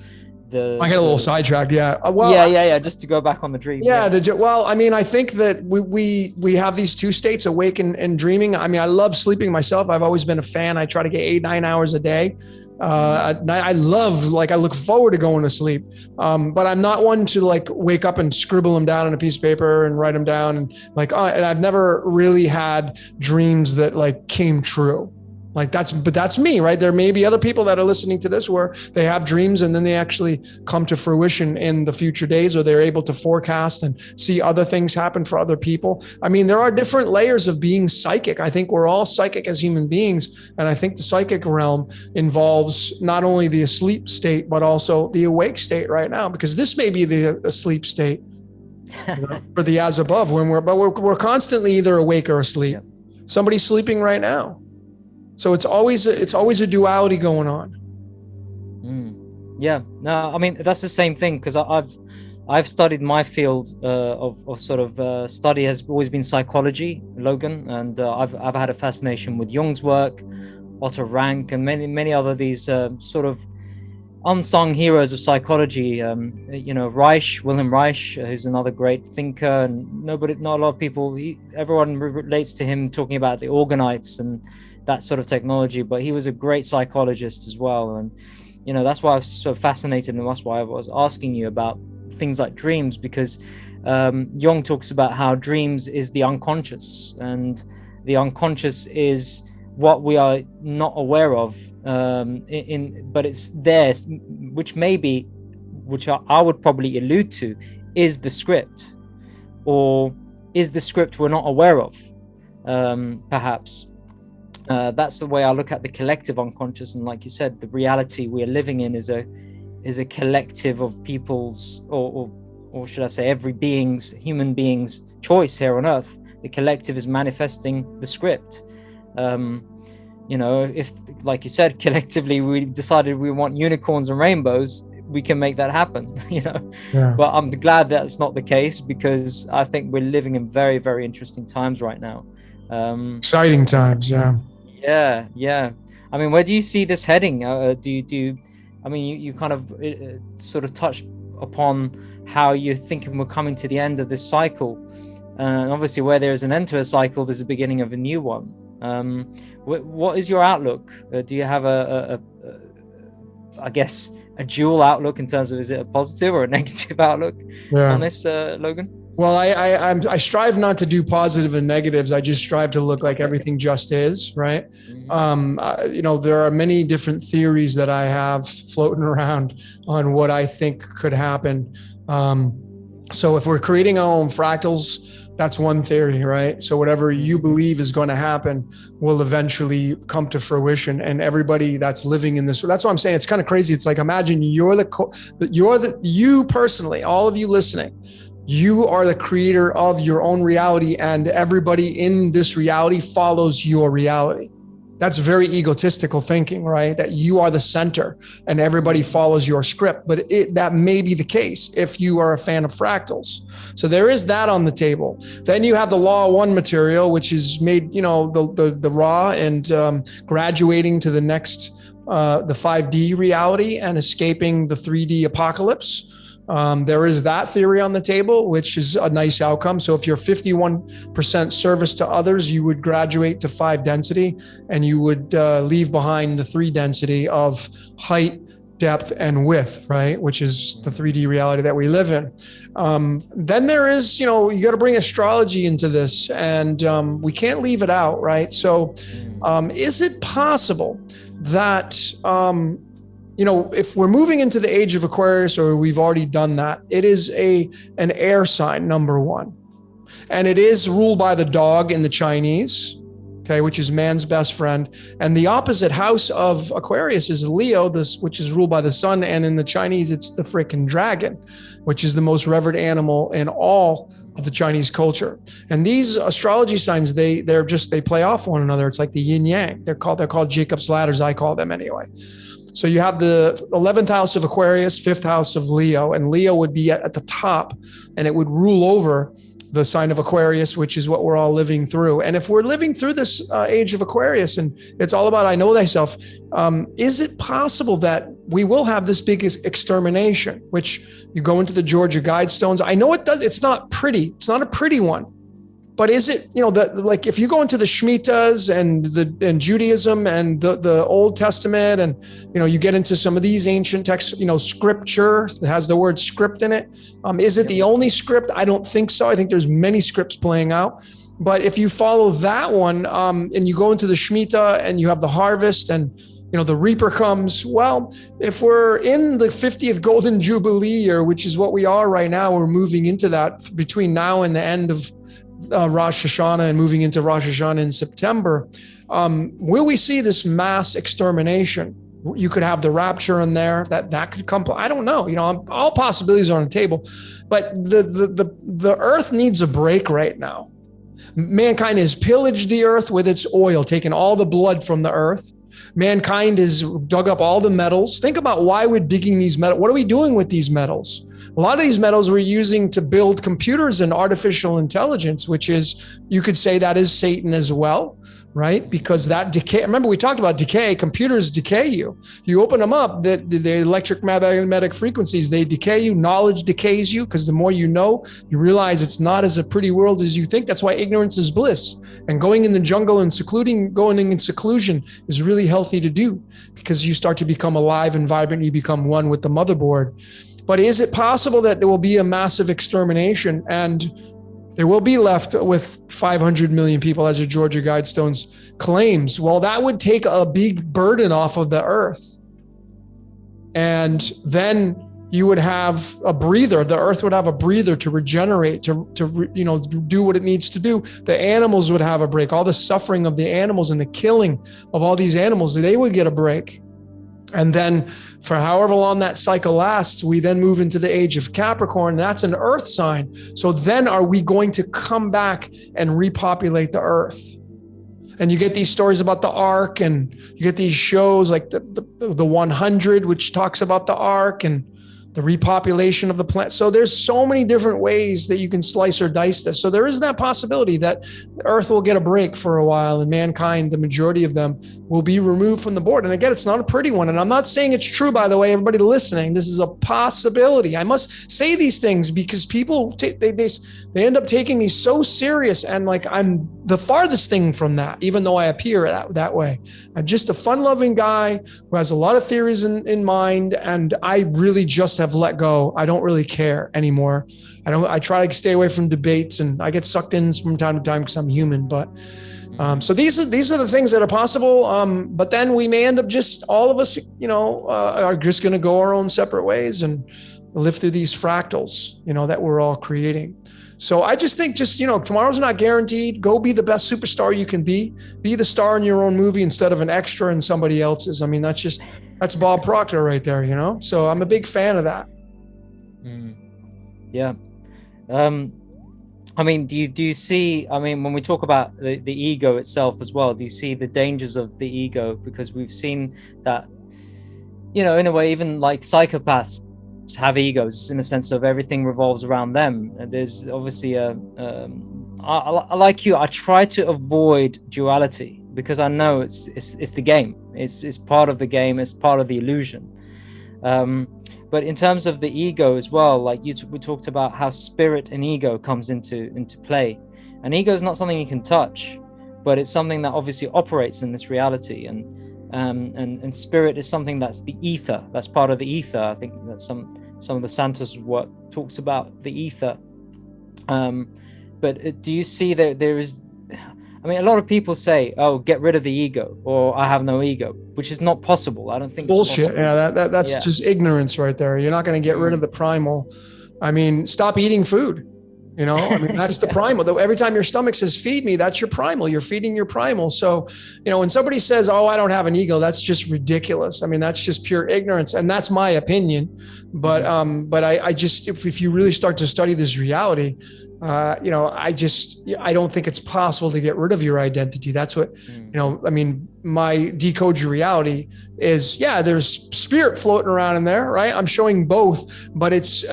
the... I get a little sidetracked, yeah. Just to go back on the dream. Well, I mean, I think that we have these two states, awake and dreaming. I mean, I love sleeping myself. I've always been a fan. I try to get 8-9 hours a day. I look forward to going to sleep. But I'm not one to wake up and scribble them down on a piece of paper and write them down. And and I've never really had dreams that came true. But that's me, right? There may be other people that are listening to this where they have dreams and then they actually come to fruition in the future days, or they're able to forecast and see other things happen for other people. I mean, there are different layers of being psychic. I think we're all psychic as human beings. And I think the psychic realm involves not only the asleep state, but also the awake state right now, because this may be the asleep state for the as above, we're constantly either awake or asleep. Somebody's sleeping right now. So it's always a duality going on. Yeah, no, I mean, that's the same thing, because I've studied, my field of sort of study has always been psychology, Logan, and I've had a fascination with Jung's work, Otto Rank, and many other these sort of unsung heroes of psychology. Wilhelm Reich, who's another great thinker, and not a lot of people, everyone relates to him talking about the organites and that sort of technology, but he was a great psychologist as well. And that's why I was so fascinated, and that's why I was asking you about things like dreams, because Jung talks about how dreams is the unconscious, and the unconscious is what we are not aware of, but it's there, which I would probably allude to is the script, or is the script we're not aware of, perhaps. That's the way I look at the collective unconscious. And like you said, the reality we are living in is a collective of people's, or should I say human being's choice here on Earth. The collective is manifesting the script. If, like you said, collectively we decided we want unicorns and rainbows, we can make that happen. But I'm glad that's not the case, because I think we're living in very, very interesting times right now. Exciting times. Yeah. I mean, where do you see this heading? You kind of sort of touched upon how you're thinking we're coming to the end of this cycle. And obviously, where there is an end to a cycle, there's a beginning of a new one. What is your outlook? Do you have a dual outlook in terms of, is it a positive or a negative outlook on this, Logan? Well, I strive not to do positive and negatives. I just strive to look like everything just is, right? There are many different theories that I have floating around on what I think could happen. So if we're creating our own fractals, that's one theory, right? So whatever you believe is going to happen will eventually come to fruition, and everybody that's living in this, that's what I'm saying. It's kind of crazy. It's like, imagine you personally, all of you listening, you are the creator of your own reality, and everybody in this reality follows your reality. That's very egotistical thinking, right? That you are the center and everybody follows your script. But that may be the case if you are a fan of fractals. So there is that on the table. Then you have the law of one material, which is made, the raw and graduating to the next, the 5D reality and escaping the 3D apocalypse. There is that theory on the table, which is a nice outcome. So if you're 51% service to others, you would graduate to 5 density, and you would leave behind the 3 density of height, depth, and width, right? Which is the 3D reality that we live in. Then there is, you got to bring astrology into this, and we can't leave it out, right? So is it possible that, if we're moving into the age of Aquarius, or we've already done that, it is an air sign, number one. And it is ruled by the dog in the Chinese, okay, which is man's best friend. And the opposite house of Aquarius is Leo, which is ruled by the sun. And in the Chinese, it's the freaking dragon, which is the most revered animal in all of the Chinese culture. And these astrology signs, they play off one another. It's like the yin yang. They're called Jacob's ladders. I call them anyway. So you have the 11th house of Aquarius, 5th house of Leo, and Leo would be at the top, and it would rule over the sign of Aquarius, which is what we're all living through. And if we're living through this age of Aquarius, and it's all about I know thyself, is it possible that we will have this big extermination, which you go into the Georgia Guidestones? I know it does. It's not pretty. It's not a pretty one. But is it, like if you go into the Shemitahs and Judaism and the Old Testament, and, you get into some of these ancient texts, scripture that has the word script in it. Is it the only script? I don't think so. I think there's many scripts playing out. But if you follow that one and you go into the Shemitah and you have the harvest and, the reaper comes, well, if we're in the 50th Golden Jubilee year, which is what we are right now, we're moving into that between now and the end of Rosh Hashanah and moving into Rosh Hashanah in September, will we see this mass extermination? You could have the rapture in there, that could come. I don't know. All possibilities are on the table, but the earth needs a break right now. Mankind has pillaged the earth with its oil, taken all the blood from the earth. Mankind has dug up all the metals. Think about why we're digging these metals. What are we doing with these metals? A lot of these metals we're using to build computers and artificial intelligence, which is, you could say that is Satan as well, right? Because that decay, remember we talked about decay, computers decay you. You open them up, the electromagnetic frequencies, they decay you, knowledge decays you, because the more you know, you realize it's not as a pretty world as you think. That's why ignorance is bliss. And going in the jungle and going in seclusion is really healthy to do, because you start to become alive and vibrant, you become one with the motherboard. But is it possible that there will be a massive extermination and there will be left with 500 million people, as the Georgia Guidestones claims? Well, that would take a big burden off of the earth. And then you would have a breather. The earth would have a breather to regenerate, to do what it needs to do. The animals would have a break. All the suffering of the animals and the killing of all these animals, they would get a break. And then for however long that cycle lasts, we then move into the age of Capricorn. That's an earth sign. So then are we going to come back and repopulate the earth? And you get these stories about the Ark, and you get these shows like the 100, which talks about the Ark and the repopulation of the planet. So there's so many different ways that you can slice or dice this. So there is that possibility that the earth will get a break for a while, and mankind, the majority of them, will be removed from the board. And again, it's not a pretty one. And I'm not saying it's true, by the way, everybody listening, this is a possibility. I must say these things because people, they end up taking me so serious. And like, I'm the farthest thing from that, even though I appear that way. I'm just a fun-loving guy who has a lot of theories in mind. And I really just have let go. I don't really care anymore. I try to stay away from debates, and I get sucked in from time to time because I'm human. But so these are the things that are possible. But then we may end up just, all of us, are just going to go our own separate ways and live through these fractals, that we're all creating. So I just think tomorrow's not guaranteed. Go be the best superstar you can be. Be the star in your own movie instead of an extra in somebody else's. I mean, that's Bob Proctor right there, So I'm a big fan of that. Yeah. I mean, do you see, when we talk about the ego itself as well, do you see the dangers of the ego? Because we've seen that, in a way, even like psychopaths have egos in the sense of everything revolves around them. And there's obviously I like you, I try to avoid duality because I know it's the game. It's part of the game. It's part of the illusion. But in terms of the ego as well, like we talked about how spirit and ego comes into play. And ego is not something you can touch, but it's something that obviously operates in this reality. And and spirit is something that's the ether. That's part of the ether. I think that some of the Santos work talks about the ether. But do you see that there is? I mean, a lot of people say, "Oh, get rid of the ego," or "I have no ego," which is not possible. I don't think bullshit. Yeah, that's just ignorance right there. You're not going to get rid of the primal. I mean, stop eating food. You know, I mean, that's the primal. Though every time your stomach says "feed me," that's your primal. You're feeding your primal. So, you know, when somebody says, "Oh, I don't have an ego," that's just ridiculous. I mean, that's just pure ignorance, and that's my opinion. But I just, if you really start to study this reality, you know, I don't think it's possible to get rid of your identity. That's what, you know, I mean, my decode your reality is, yeah, there's spirit floating around in there, right? I'm showing both, but it's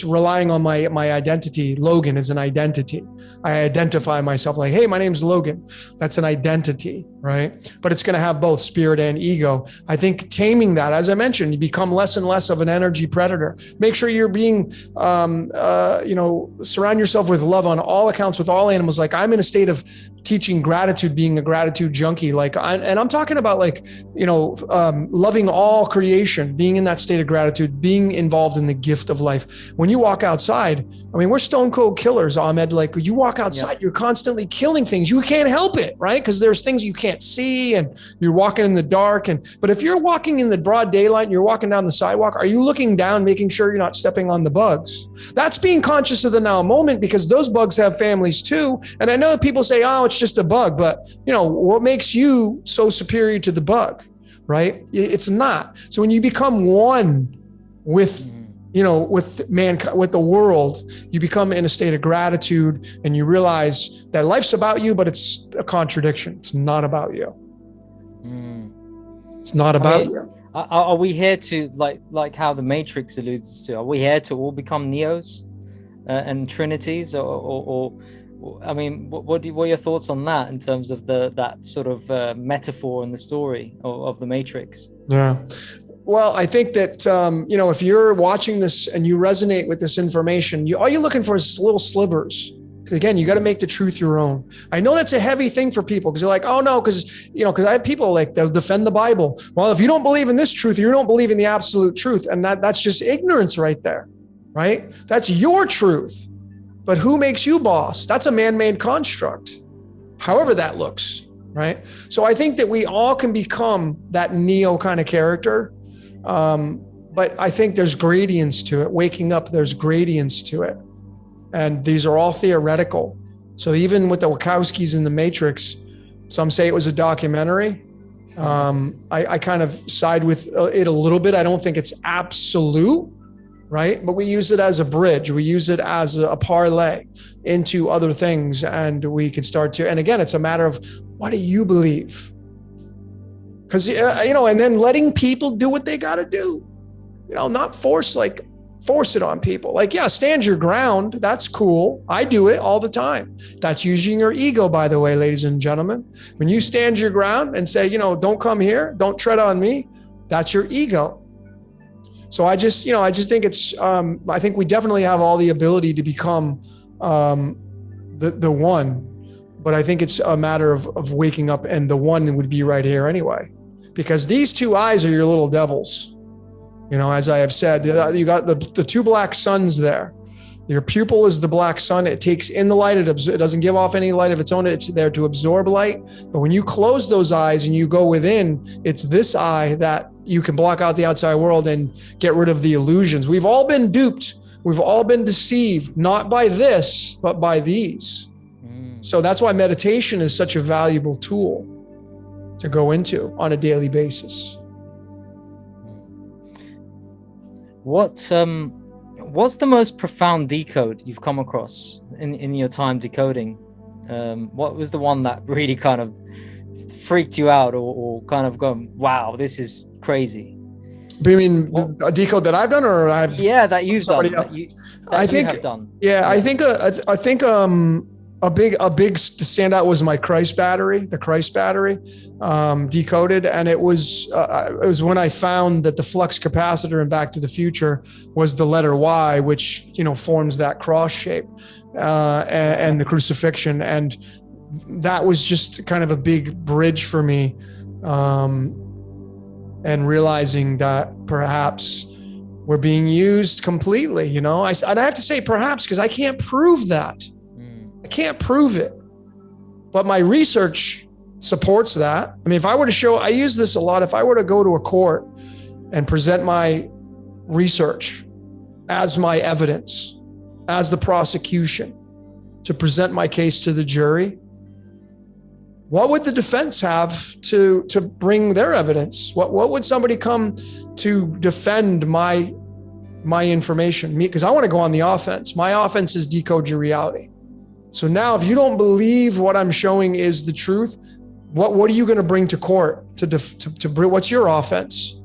relying on my identity. Logan is an identity. I identify myself like, hey, my name's Logan. That's an identity, right? But it's going to have both spirit and ego. I think taming that, as I mentioned, you become less and less of an energy predator. Make sure you're being, you know, surround yourself with love on all accounts with all animals. Like I'm in a state of teaching gratitude, being a gratitude junkie. Like, and I'm talking about like, you know, loving all creation, being in that state of gratitude, being involved in the gift of life. When you walk outside, I mean, we're stone cold killers, Amed. Like you walk outside, you're constantly killing things. You can't help it, right? Because there's things you can't see and you're walking in the dark. But if you're walking in the broad daylight and you're walking down the sidewalk, are you looking down, making sure you're not stepping on the bugs? That's being conscious of the now moment, because those bugs have families too. And I know that people say, oh, it's just a bug, but you know, what makes you so superior to the bug, right? It's not. So when you become one with, you know, with mankind, with the world, you become in a state of gratitude and you realize that life's about you, but it's a contradiction. It's not about you. It's not about you. Are we here to, like how the Matrix alludes to, are we here to all become Neos and Trinities, or I mean, what are your thoughts on that in terms of that sort of metaphor in the story of the Matrix? Yeah. Well, I think that, you know, if you're watching this and you resonate with this information, all you're looking for is little slivers. Because again, you got to make the truth your own. I know that's a heavy thing for people because they're like, oh no, because I have people like they'll defend the Bible. Well, if you don't believe in this truth, you don't believe in the absolute truth. And that's just ignorance right there, right? That's your truth. But who makes you boss? That's a man-made construct, however that looks, right? So I think that we all can become that Neo kind of character. But I think there's gradients to it. Waking up, there's gradients to it. And these are all theoretical. So even with the Wachowskis in the Matrix, some say it was a documentary. I kind of side with it a little bit. I don't think it's absolute, right? But we use it as a bridge. We use it as a parlay into other things. And we can start to, and again, it's a matter of what do you believe? Because, you know, and then letting people do what they got to do, you know, not force it on people. Like, yeah, stand your ground. That's cool. I do it all the time. That's using your ego, by the way, ladies and gentlemen. When you stand your ground and say, you know, don't come here, don't tread on me, that's your ego. So I just think it's, I think we definitely have all the ability to become the one, but I think it's a matter of waking up, and the one would be right here anyway, because these two eyes are your little devils. You know, as I have said, you got the two black suns there. Your pupil is the black sun. It takes in the light. It doesn't give off any light of its own. It's there to absorb light. But when you close those eyes and you go within, it's this eye that you can block out the outside world and get rid of the illusions. We've all been duped. We've all been deceived, not by this, but by these. So that's why meditation is such a valuable tool to go into on a daily basis. What's the most profound decode you've come across in your time decoding? What was the one that really kind of freaked you out, or kind of gone, wow, this is crazy? You mean a decode that I've done, or I've? Yeah, that you've done. I think have done. Yeah, I think a big standout was my Christ battery, the Christ battery, decoded. And it was when I found that the flux capacitor in Back to the Future was the letter Y, which, you know, forms that cross shape, and the crucifixion. And that was just kind of a big bridge for me. and realizing that perhaps we're being used completely, you know. And I have to say perhaps because I can't prove that. I can't prove it. But my research supports that. I mean, if I were to show, I use this a lot, if I were to go to a court and present my research as my evidence, as the prosecution, to present my case to the jury, what would the defense have to bring their evidence? What would somebody come to defend my information? Me, because I want to go on the offense. My offense is decode your reality. So now if you don't believe what I'm showing is the truth, what are you going to bring to court to bring, what's your offense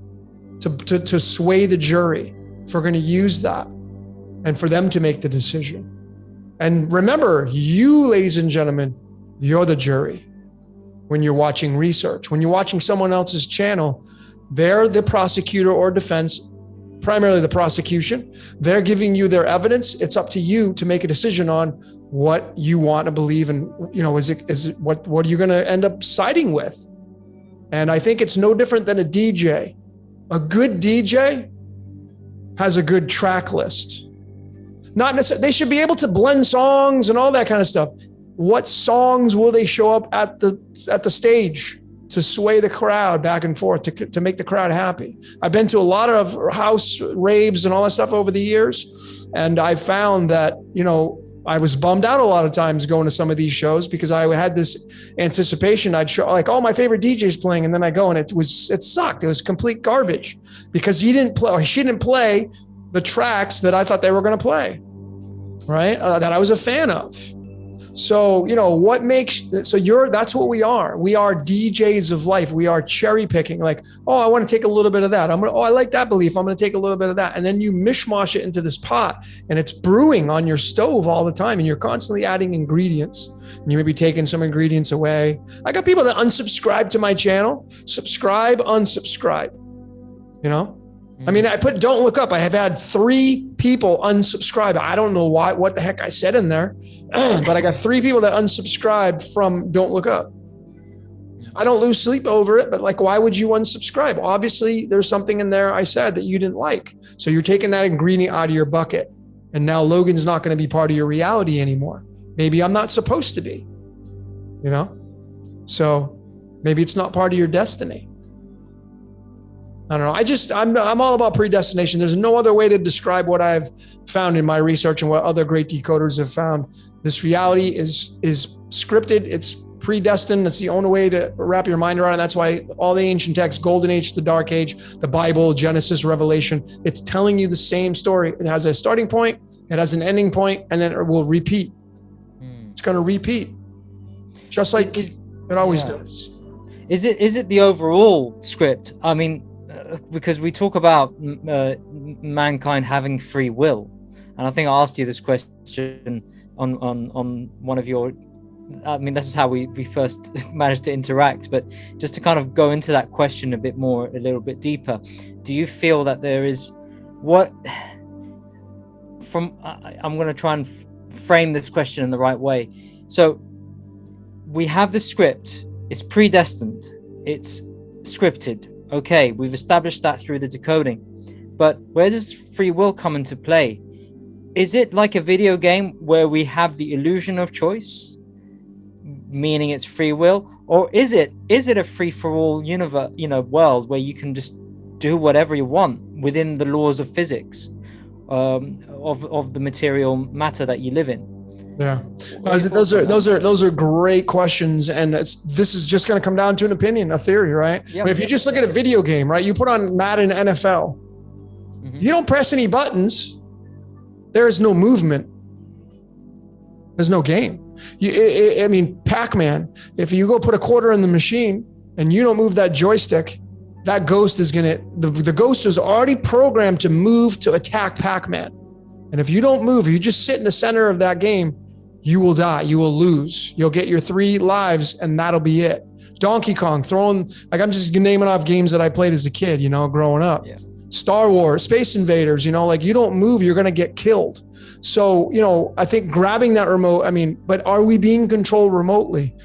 to sway the jury if we're going to use that and for them to make the decision? And remember, you, ladies and gentlemen, you're the jury. When you're watching research, when you're watching someone else's channel, they're the prosecutor or defense, primarily the prosecution. They're giving you their evidence. It's up to you to make a decision on what you want to believe. And, you know, is it what are you going to end up siding with? And I think it's no different than a DJ. A good DJ has a good track list. Not necessarily, they should be able to blend songs and all that kind of stuff. What songs will they show up at the stage to sway the crowd back and forth, to make the crowd happy? I've been to a lot of house raves and all that stuff over the years. And I found that, you know, I was bummed out a lot of times going to some of these shows because I had this anticipation. I'd show like, oh, my favorite DJ's playing. And then I go and it sucked. It was complete garbage because he didn't play, or she didn't play the tracks that I thought they were going to play, right? That I was a fan of. So, you know, that's what we are. We are DJs of life. We are cherry picking, like, oh, I want to take a little bit of that. I like that belief. I'm going to take a little bit of that. And then you mishmash it into this pot and it's brewing on your stove all the time. And you're constantly adding ingredients and you may be taking some ingredients away. I got people that unsubscribe to my channel, subscribe, unsubscribe, you know? I mean, I put Don't Look Up. I have had 3 people unsubscribe. I don't know what the heck I said in there, but I got 3 people that unsubscribed from Don't Look Up. I don't lose sleep over it, but like, why would you unsubscribe? Obviously, there's something in there I said that you didn't like. So you're taking that ingredient out of your bucket. And now Logan's not going to be part of your reality anymore. Maybe I'm not supposed to be, you know? So maybe it's not part of your destiny. I don't know. I'm all about predestination. There's no other way to describe what I've found in my research and what other great decoders have found. This reality is scripted. It's predestined. It's the only way to wrap your mind around it. That's why all the ancient texts, Golden Age, the Dark Age, the Bible, Genesis, Revelation, it's telling you the same story. It has a starting point, it has an ending point, and then it will repeat. It's going to repeat, just like it always does. Is it the overall script? I mean, because we talk about mankind having free will, and I think I asked you this question on one of your. I mean, this is how we first managed to interact. But just to kind of go into that question a little bit deeper, do you feel that there is I'm going to try and frame this question in the right way. So we have the script. It's predestined. It's scripted. Okay, we've established that through the decoding. But where does free will come into play? Is it like a video game where we have the illusion of choice, meaning it's free will, or is it a free-for-all universe, world where you can just do whatever you want within the laws of physics, of the material matter that you live in? Yeah, those are great questions, and this is just going to come down to an opinion, a theory, right? Yep, but if you just look at a video game, right? You put on Madden NFL, you don't press any buttons. There is no movement. There's no game. Pac-Man. If you go put a quarter in the machine and you don't move that joystick, that ghost is the ghost is already programmed to move to attack Pac-Man. And if you don't move, if you just sit in the center of that game, you will die. You will lose. You'll get your 3 lives and that'll be it. Donkey Kong, I'm just naming off games that I played as a kid, growing up. Yeah. Star Wars, Space Invaders, you don't move, you're going to get killed. So, I think grabbing that remote, but are we being controlled remotely?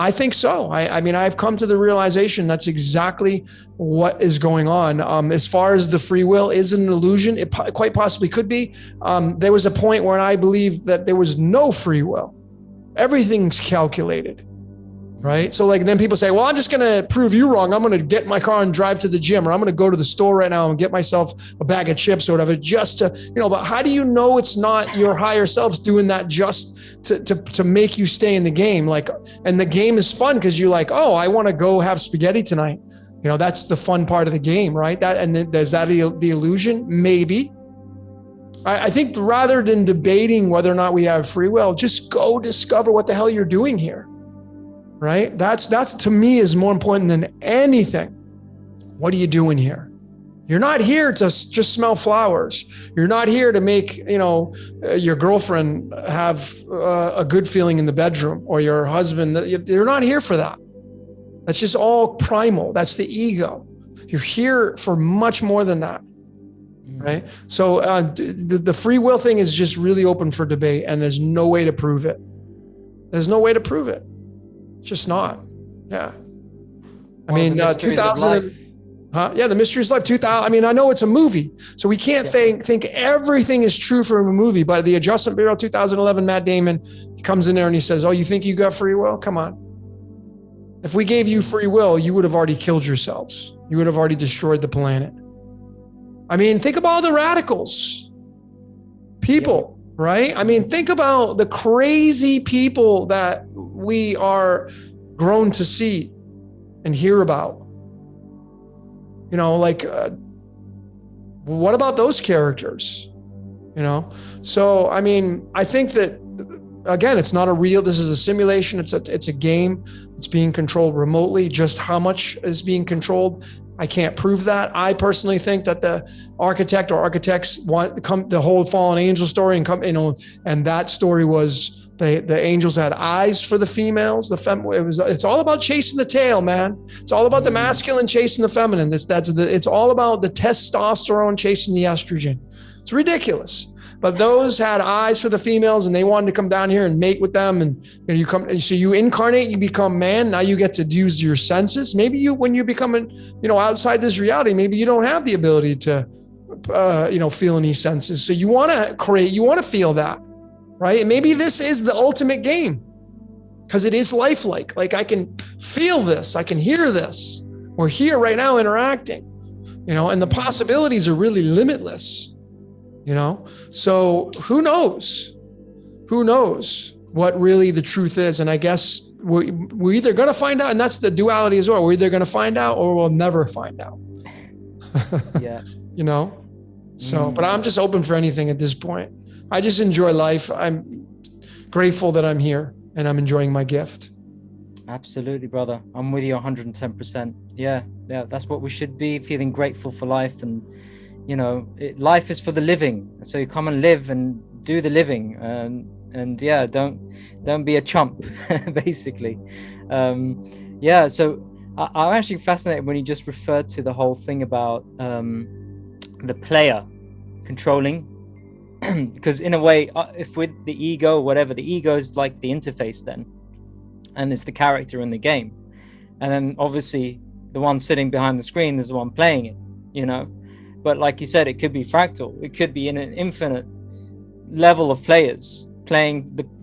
I think so. I mean, I've come to the realization that's exactly what is going on. As far as the free will is an illusion, it quite possibly could be. There was a point where I believed that there was no free will. Everything's calculated, right? So like then people say, well, I'm just going to prove you wrong. I'm going to get in my car and drive to the gym, or I'm going to go to the store right now and get myself a bag of chips or whatever, just to, but how do you know it's not your higher selves doing that just to make you stay in the game? Like, and the game is fun because you're like, oh, I want to go have spaghetti tonight. That's the fun part of the game, right? And then there's that the illusion? Maybe. I think rather than debating whether or not we have free will, just go discover what the hell you're doing here, right? That's to me is more important than anything. What are you doing here? You're not here to just smell flowers. You're not here to make, your girlfriend have a good feeling in the bedroom, or your husband. You're not here for that. That's just all primal. That's the ego. You're here for much more than that. Right. So the free will thing is just really open for debate, and there's no way to prove it. There's no way to prove it. It's just not. Yeah. I mean, 2000. Yeah, The Mysteries of Life, 2000. I mean, I know it's a movie, so we can't think everything is true from a movie, but the Adjustment Bureau 2011, Matt Damon, he comes in there and he says, oh, you think you got free will? Come on. If we gave you free will, you would have already killed yourselves. You would have already destroyed the planet. I mean, think about the radicals. People, right? I mean, think about the crazy people that we are grown to see and hear about. What about those characters? So, I mean, I think that, again, it's not this is a simulation. It's a game. It's being controlled remotely. Just how much is being controlled, I can't prove that. I personally think that the architect or architects want the whole fallen angel story and that story was the angels had eyes for the females. It's all about chasing the tail, man. It's all about the masculine chasing the feminine. It's all about the testosterone chasing the estrogen. It's ridiculous. But those had eyes for the females, and they wanted to come down here and mate with them. And so you incarnate, you become man. Now you get to use your senses. Maybe when you become outside this reality, maybe you don't have the ability to, feel any senses. So you want to feel that, right? And maybe this is the ultimate game because it is lifelike. Like I can feel this, I can hear this. We're here right now interacting, and the possibilities are really limitless. So who knows what really the truth is? And I guess we're either going to find out, and that's the duality as well. We're either going to find out or we'll never find out. Yeah. So, but I'm just open for anything at this point. I just enjoy life. I'm grateful that I'm here and I'm enjoying my gift. Absolutely, brother. I'm with you 110%. Yeah. That's what we should be, feeling grateful for life. And life is for the living, so you come and live and do the living, and don't be a chump, basically. So I'm actually fascinated when you just referred to the whole thing about the player controlling, because in a way, if with the ego or whatever, the ego is like the interface then, and it's the character in the game, and then obviously the one sitting behind the screen is the one playing it, But like you said, it could be fractal. It could be in an infinite level of players playing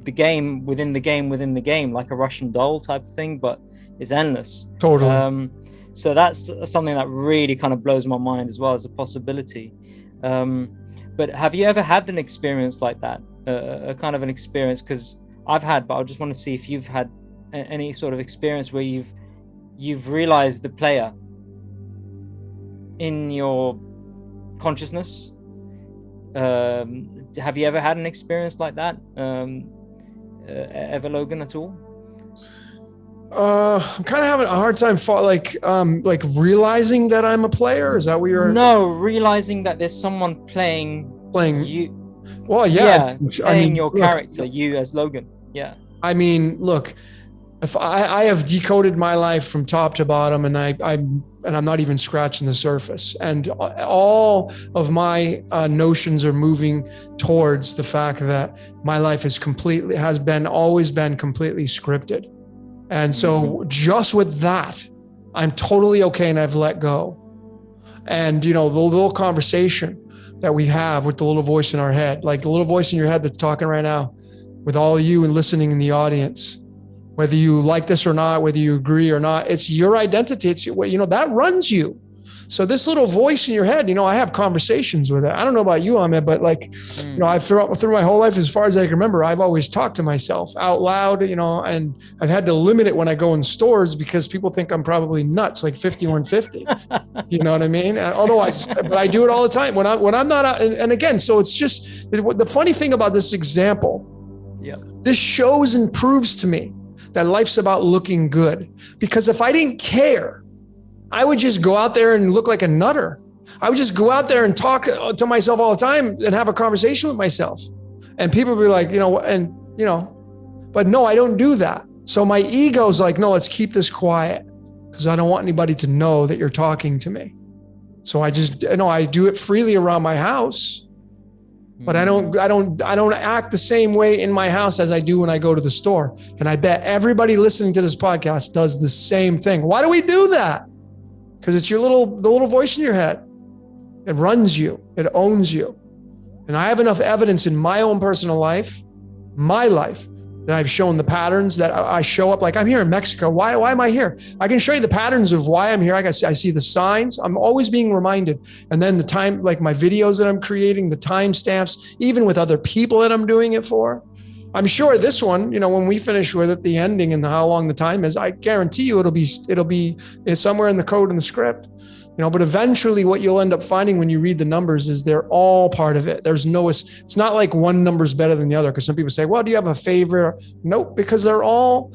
the game within the game within the game, like a Russian doll type of thing, but it's endless. Totally. So that's something that really kind of blows my mind as well as a possibility. But have you ever had an experience like that? A kind of an experience? Because I've had, but I just want to see if you've had any sort of experience where you've realized the player in your consciousness. Have you ever had an experience like that, ever, Logan, at all? I'm kind of having a hard time like realizing that I'm a player. Is that what you're? No, realizing that there's someone playing you. Well, yeah, playing your character, you as Logan. Yeah. I mean, look, if I have decoded my life from top to bottom, and I'm not even scratching the surface, and all of my notions are moving towards the fact that my life is always been completely scripted. And so just with that, I'm totally okay and I've let go. And, the little conversation that we have with the little voice in our head, like the little voice in your head that's talking right now with all of you and listening in the audience, whether you like this or not, whether you agree or not, it's your identity. It's that runs you. So this little voice in your head, I have conversations with it. I don't know about you, Amed, but I through my whole life, as far as I can remember, I've always talked to myself out loud, and I've had to limit it when I go in stores because people think I'm probably nuts, like 5150. You know what I mean? But I do it all the time when I'm not out. And again, so it's just the funny thing about this example. Yeah. This shows and proves to me that life's about looking good, because if I didn't care, I would just go out there and look like a nutter. I would just go out there and talk to myself all the time and have a conversation with myself. And people would be like, but no, I don't do that. So my ego's like, no, let's keep this quiet because I don't want anybody to know that you're talking to me. So I do it freely around my house, but I don't act the same way in my house as I do when I go to the store. And I bet everybody listening to this podcast does the same thing. Why do we do that? Because it's the little voice in your head. It runs you. It owns you. And I have enough evidence in my own personal life, my life, that I've shown the patterns that I show up. Like I'm here in Mexico. Why am I here? I can show you the patterns of why I'm here. I see the signs. I'm always being reminded. And then the time, like my videos that I'm creating, the timestamps, even with other people that I'm doing it for. I'm sure this one, when we finish with it, the ending and how long the time is, I guarantee you it'll be somewhere in the code and the script, but eventually what you'll end up finding when you read the numbers is they're all part of it. It's not like one number's better than the other. Cause some people say, well, do you have a favorite? Nope, because they're all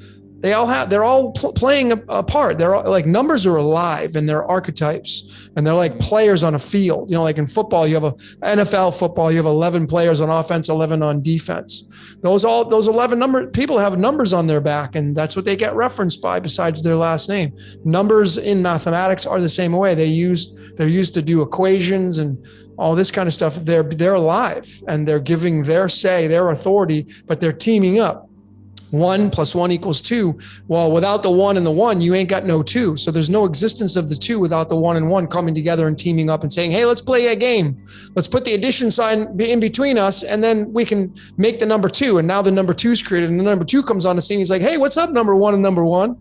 playing a part. They're all, like numbers are alive and they're archetypes and they're like players on a field. Like in football, you have NFL football, you have 11 players on offense, 11 on defense. Those 11 people have numbers on their back, and that's what they get referenced by besides their last name. Numbers in mathematics are the same way. They're used to do equations and all this kind of stuff. They're alive and they're giving their say, their authority, but they're teaming up. 1 + 1 = 2. Well, without the 1 and the 1, you ain't got no 2. So there's no existence of the 2 without the 1 and 1 coming together and teaming up and saying, hey, let's play a game. Let's put the addition sign in between us, and then we can make the number 2. And now the number 2 is created, and the number 2 comes on the scene. He's like, hey, what's up, number 1 and number 1?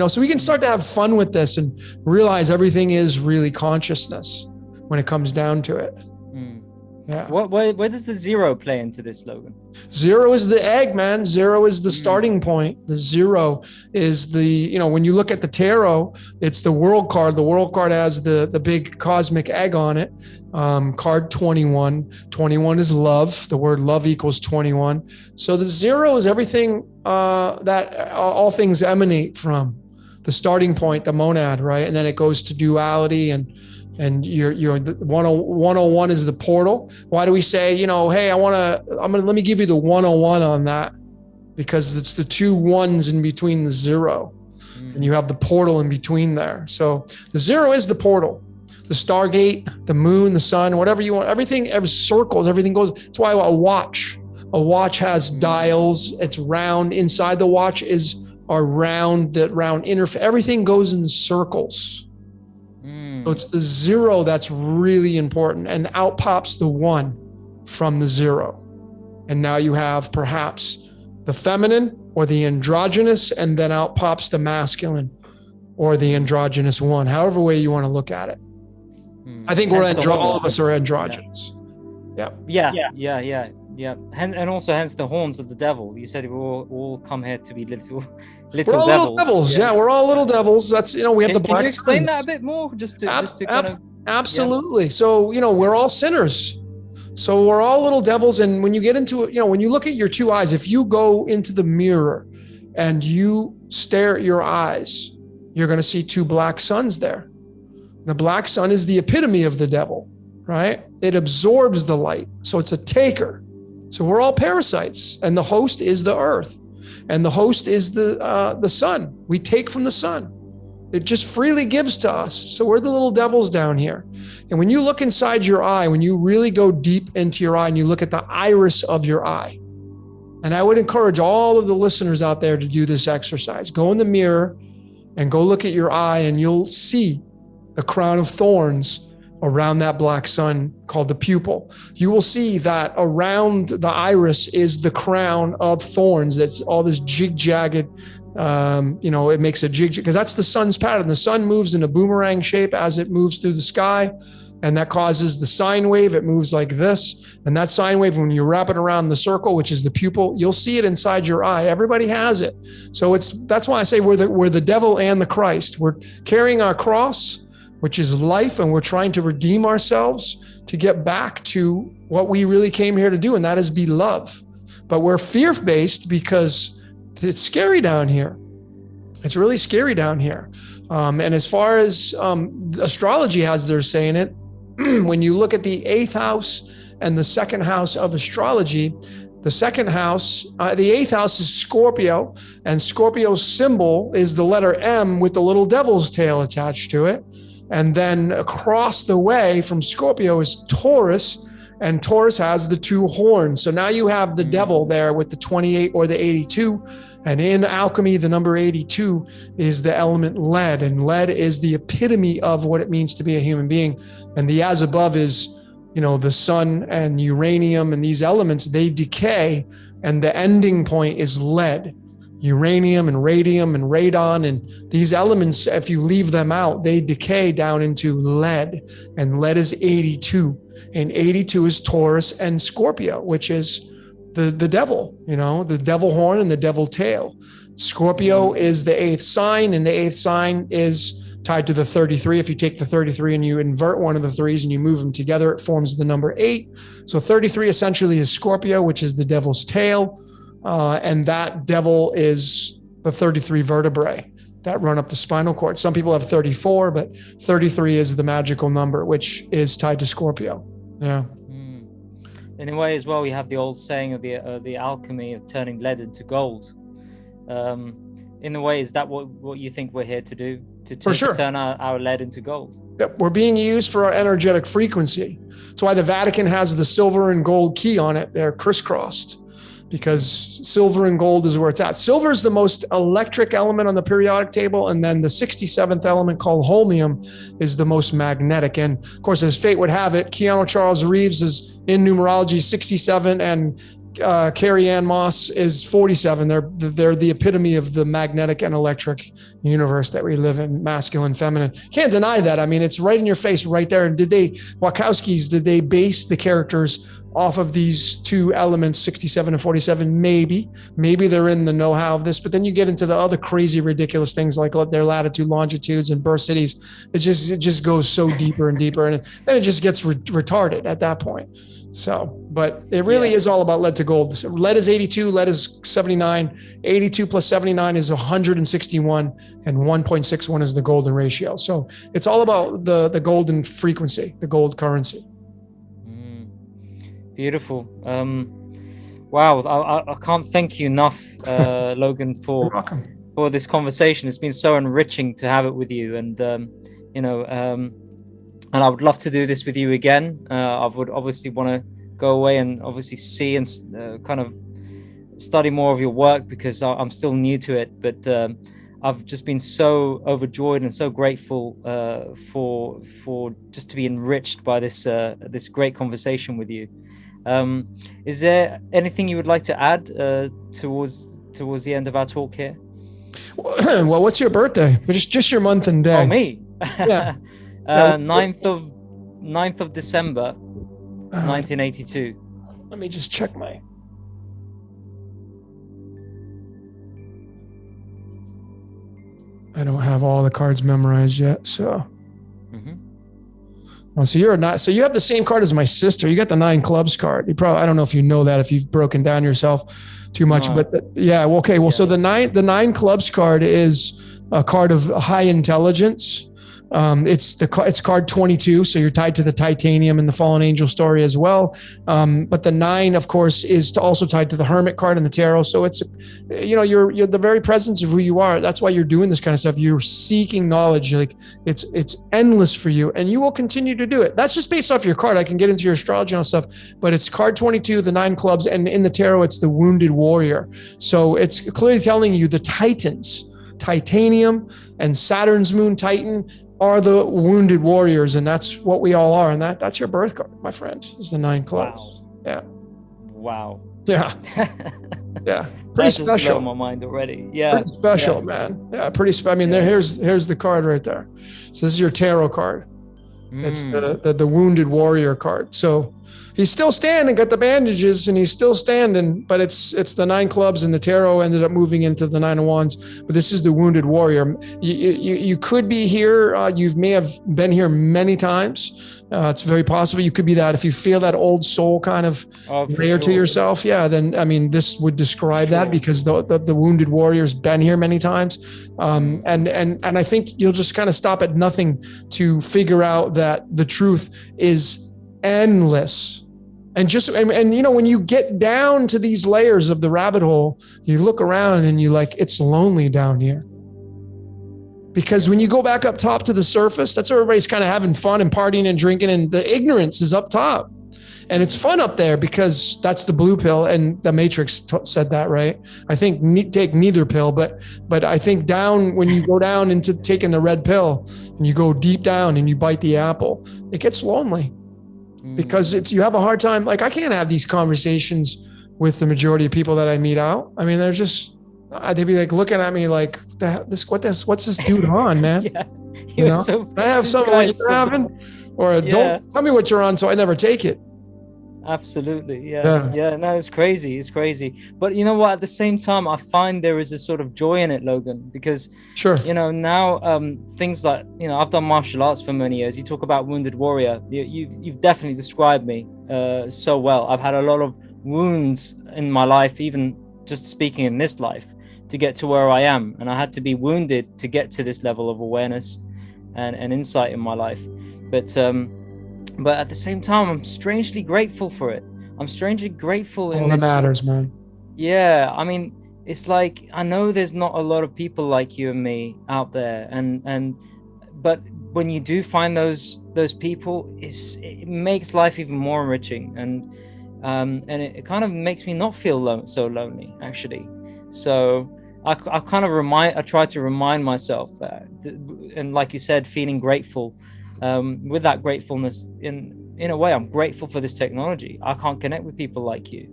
So we can start to have fun with this and realize everything is really consciousness when it comes down to it. Yeah. Where does the 0 play into this, Logan? 0 is the egg, man. 0 is the starting point. The 0 is when you look at the tarot, it's the world card. The world card has the big cosmic egg on it. Card 21. 21 is love. The word love equals 21. So the 0 is everything that all things emanate from. The starting point, the monad, right? And then it goes to duality and you're the 101 is the portal. Why do we say, hey, let me give you the 101 on that? Because it's the 2 1s in between the 0 and you have the portal in between there. So the 0 is the portal, the Stargate, the moon, the sun, whatever you want, everything circles, everything goes. That's why a watch has dials. It's round. Inside the watch is a round interface. Everything goes in circles. So it's the 0 that's really important, and out pops the 1 from the 0. And now you have perhaps the feminine or the androgynous, and then out pops the masculine or the androgynous 1, however way you want to look at it. I think all of us are androgynous. Yeah. And also hence the horns of the devil. You said we all come here to be little devils. Little devils. Yeah, we're all little devils. That's we have the black. Can you explain that a bit more, just to kind of? Absolutely. So we're all sinners. So we're all little devils, and when you get into it, when you look at your 2 eyes, if you go into the mirror and you stare at your eyes, you're going to see 2 black suns there. The black sun is the epitome of the devil, right? It absorbs the light, so it's a taker. So we're all parasites, and the host is the earth, and the host is the sun. We take from the sun. It just freely gives to us. So we're the little devils down here. And when you look inside your eye, when you really go deep into your eye and you look at the iris of your eye, And I would encourage all of the listeners out there to do this exercise. Go in the mirror and go look at your eye, and you'll see the crown of thorns around that black sun called the pupil. You will see that around the iris is the crown of thorns. That's all this jig-jagged, it makes a jig, because that's the sun's pattern. The sun moves in a boomerang shape as it moves through the sky. And that causes the sine wave. It moves like this. And that sine wave, when you wrap it around the circle, which is the pupil, you'll see it inside your eye. Everybody has it. So that's why I say we're the devil and the Christ. We're carrying our cross, which is life, and we're trying to redeem ourselves to get back to what we really came here to do, and that is be love. But we're fear-based because it's scary down here. It's really scary down here. And as far as astrology has their say in it, when you look at the 8th house and the 2nd house of astrology, the 2nd house, the 8th house is Scorpio, and Scorpio's symbol is the letter M with the little devil's tail attached to it. And then across the way from Scorpio is Taurus, and Taurus has the 2 horns. So now you have the devil there with the 28 or the 82. And in alchemy, the number 82 is the element lead, and lead is the epitome of what it means to be a human being. And the as above is, the sun and uranium, and these elements, they decay, and the ending point is lead. Uranium and radium and radon, and these elements, if you leave them out, they decay down into lead, and lead is 82, and 82 is Taurus and Scorpio, which is the devil, the devil horn and the devil tail. Scorpio is the 8th sign, and the 8th sign is tied to the 33. If you take the 33 and you invert one of the 3s and you move them together, it forms the number 8. So 33 essentially is Scorpio, which is the devil's tail. And that devil is the 33 vertebrae that run up the spinal cord. Some people have 34, but 33 is the magical number, which is tied to Scorpio. Yeah. In a way as well, we have the old saying of the alchemy of turning lead into gold. In a way, is that what you think we're here to do? To turn our lead into gold? Yep. We're being used for our energetic frequency. That's why the Vatican has the silver and gold key on it. They're crisscrossed, because silver and gold is where it's at. Silver is the most electric element on the periodic table, and then the 67th element, called holmium, is the most magnetic. And of course, as fate would have it, Keanu Charles Reeves is in numerology 67, and Carrie Ann Moss is 47. They're the epitome of the magnetic and electric universe that we live in, masculine, feminine. Can't deny that. I mean, it's right in your face right there. And did they base the characters off of these 2 elements, 67 and 47? Maybe they're in the know-how of this, but then you get into the other crazy, ridiculous things like their latitude, longitudes, and birth cities. It just goes so deeper and deeper, and then it just gets retarded at that point. So, but it really is all about lead to gold. So lead is 82, lead is 79. 82 plus 79 is 161, and 1.61 is the golden ratio. So it's all about the golden frequency, the gold currency. Beautiful. Wow. I can't thank you enough, Logan, for this conversation. It's been so enriching to have it with you. And, and I would love to do this with you again. I would obviously want to go away and obviously see and kind of study more of your work, because I'm still new to it. But I've just been so overjoyed and so grateful for just to be enriched by this great conversation with you. Is there anything you would like to add towards the end of our talk here? Well, what's your birthday? Just your month and day. Oh, me? Yeah. 9th of December, 1982. Let me just check my. I don't have all the cards memorized yet, so. Oh, so you have the same card as my sister. You got the 9 clubs card. I don't know if you know that, if you've broken down yourself too much, but okay. Well, so the nine clubs card is a card of high intelligence. It's card 22, so you're tied to the titanium in the fallen angel story as well. But the 9, of course, is also tied to the hermit card in the tarot. So it's, you're the very presence of who you are. That's why you're doing this kind of stuff. You're seeking knowledge. Like it's endless for you, and you will continue to do it. That's just based off your card. I can get into your astrology and stuff, but it's card 22, the 9 clubs, and in the tarot, it's the wounded warrior. So it's clearly telling you the Titans, titanium and Saturn's moon Titan, are the wounded warriors, and that's what we all are. And that's your birth card, my friend, is the 9 clubs. Wow. Yeah. Wow. Yeah. Yeah. Pretty special. Blown my mind already. Yeah. Pretty special, man. Yeah. Pretty special. I mean, here's the card right there. So this is your tarot card. It's the wounded warrior card. So he's still standing, got the bandages, and he's still standing, but it's the 9 clubs, and the tarot ended up moving into the 9 of wands. But this is the wounded warrior. You could be here. You may have been here many times. It's very possible you could be that. If you feel that old soul kind of layer to yourself, then I mean, this would describe that, because the wounded warrior's been here many times. And I think you'll just kind of stop at nothing to figure out that the truth is endless. And when you get down to these layers of the rabbit hole, you look around and you like, it's lonely down here. Because when you go back up top to the surface, that's where everybody's kind of having fun and partying and drinking, and the ignorance is up top. And it's fun up there because that's the blue pill, and the Matrix said that, right? I think take neither pill, but I think down, when you go down into taking the red pill and you go deep down and you bite the apple, it gets lonely. Because you have a hard time. Like, I can't have these conversations with the majority of people that I meet out. I mean, they're just, they'd be like looking at me like, what's this dude on, man? Yeah. So I have something what you're having, or don't tell me what you're on, so I never take it. Absolutely. Yeah. No, it's crazy. But you know what? At the same time, I find there is a sort of joy in it, Logan, because now things like, I've done martial arts for many years. You talk about wounded warrior. You've definitely described me so well. I've had a lot of wounds in my life, even just speaking in this life, to get to where I am. And I had to be wounded to get to this level of awareness and insight in my life. But at the same time, I'm strangely grateful for it. I'm strangely grateful. All that matters, man. Yeah, I mean, it's like, I know there's not a lot of people like you and me out there, but when you do find those people, it makes life even more enriching, and it kind of makes me not feel so lonely, actually. So I try to remind myself that, and like you said, feeling grateful. With that gratefulness, in a way, I'm grateful for this technology. I can't connect with people like you.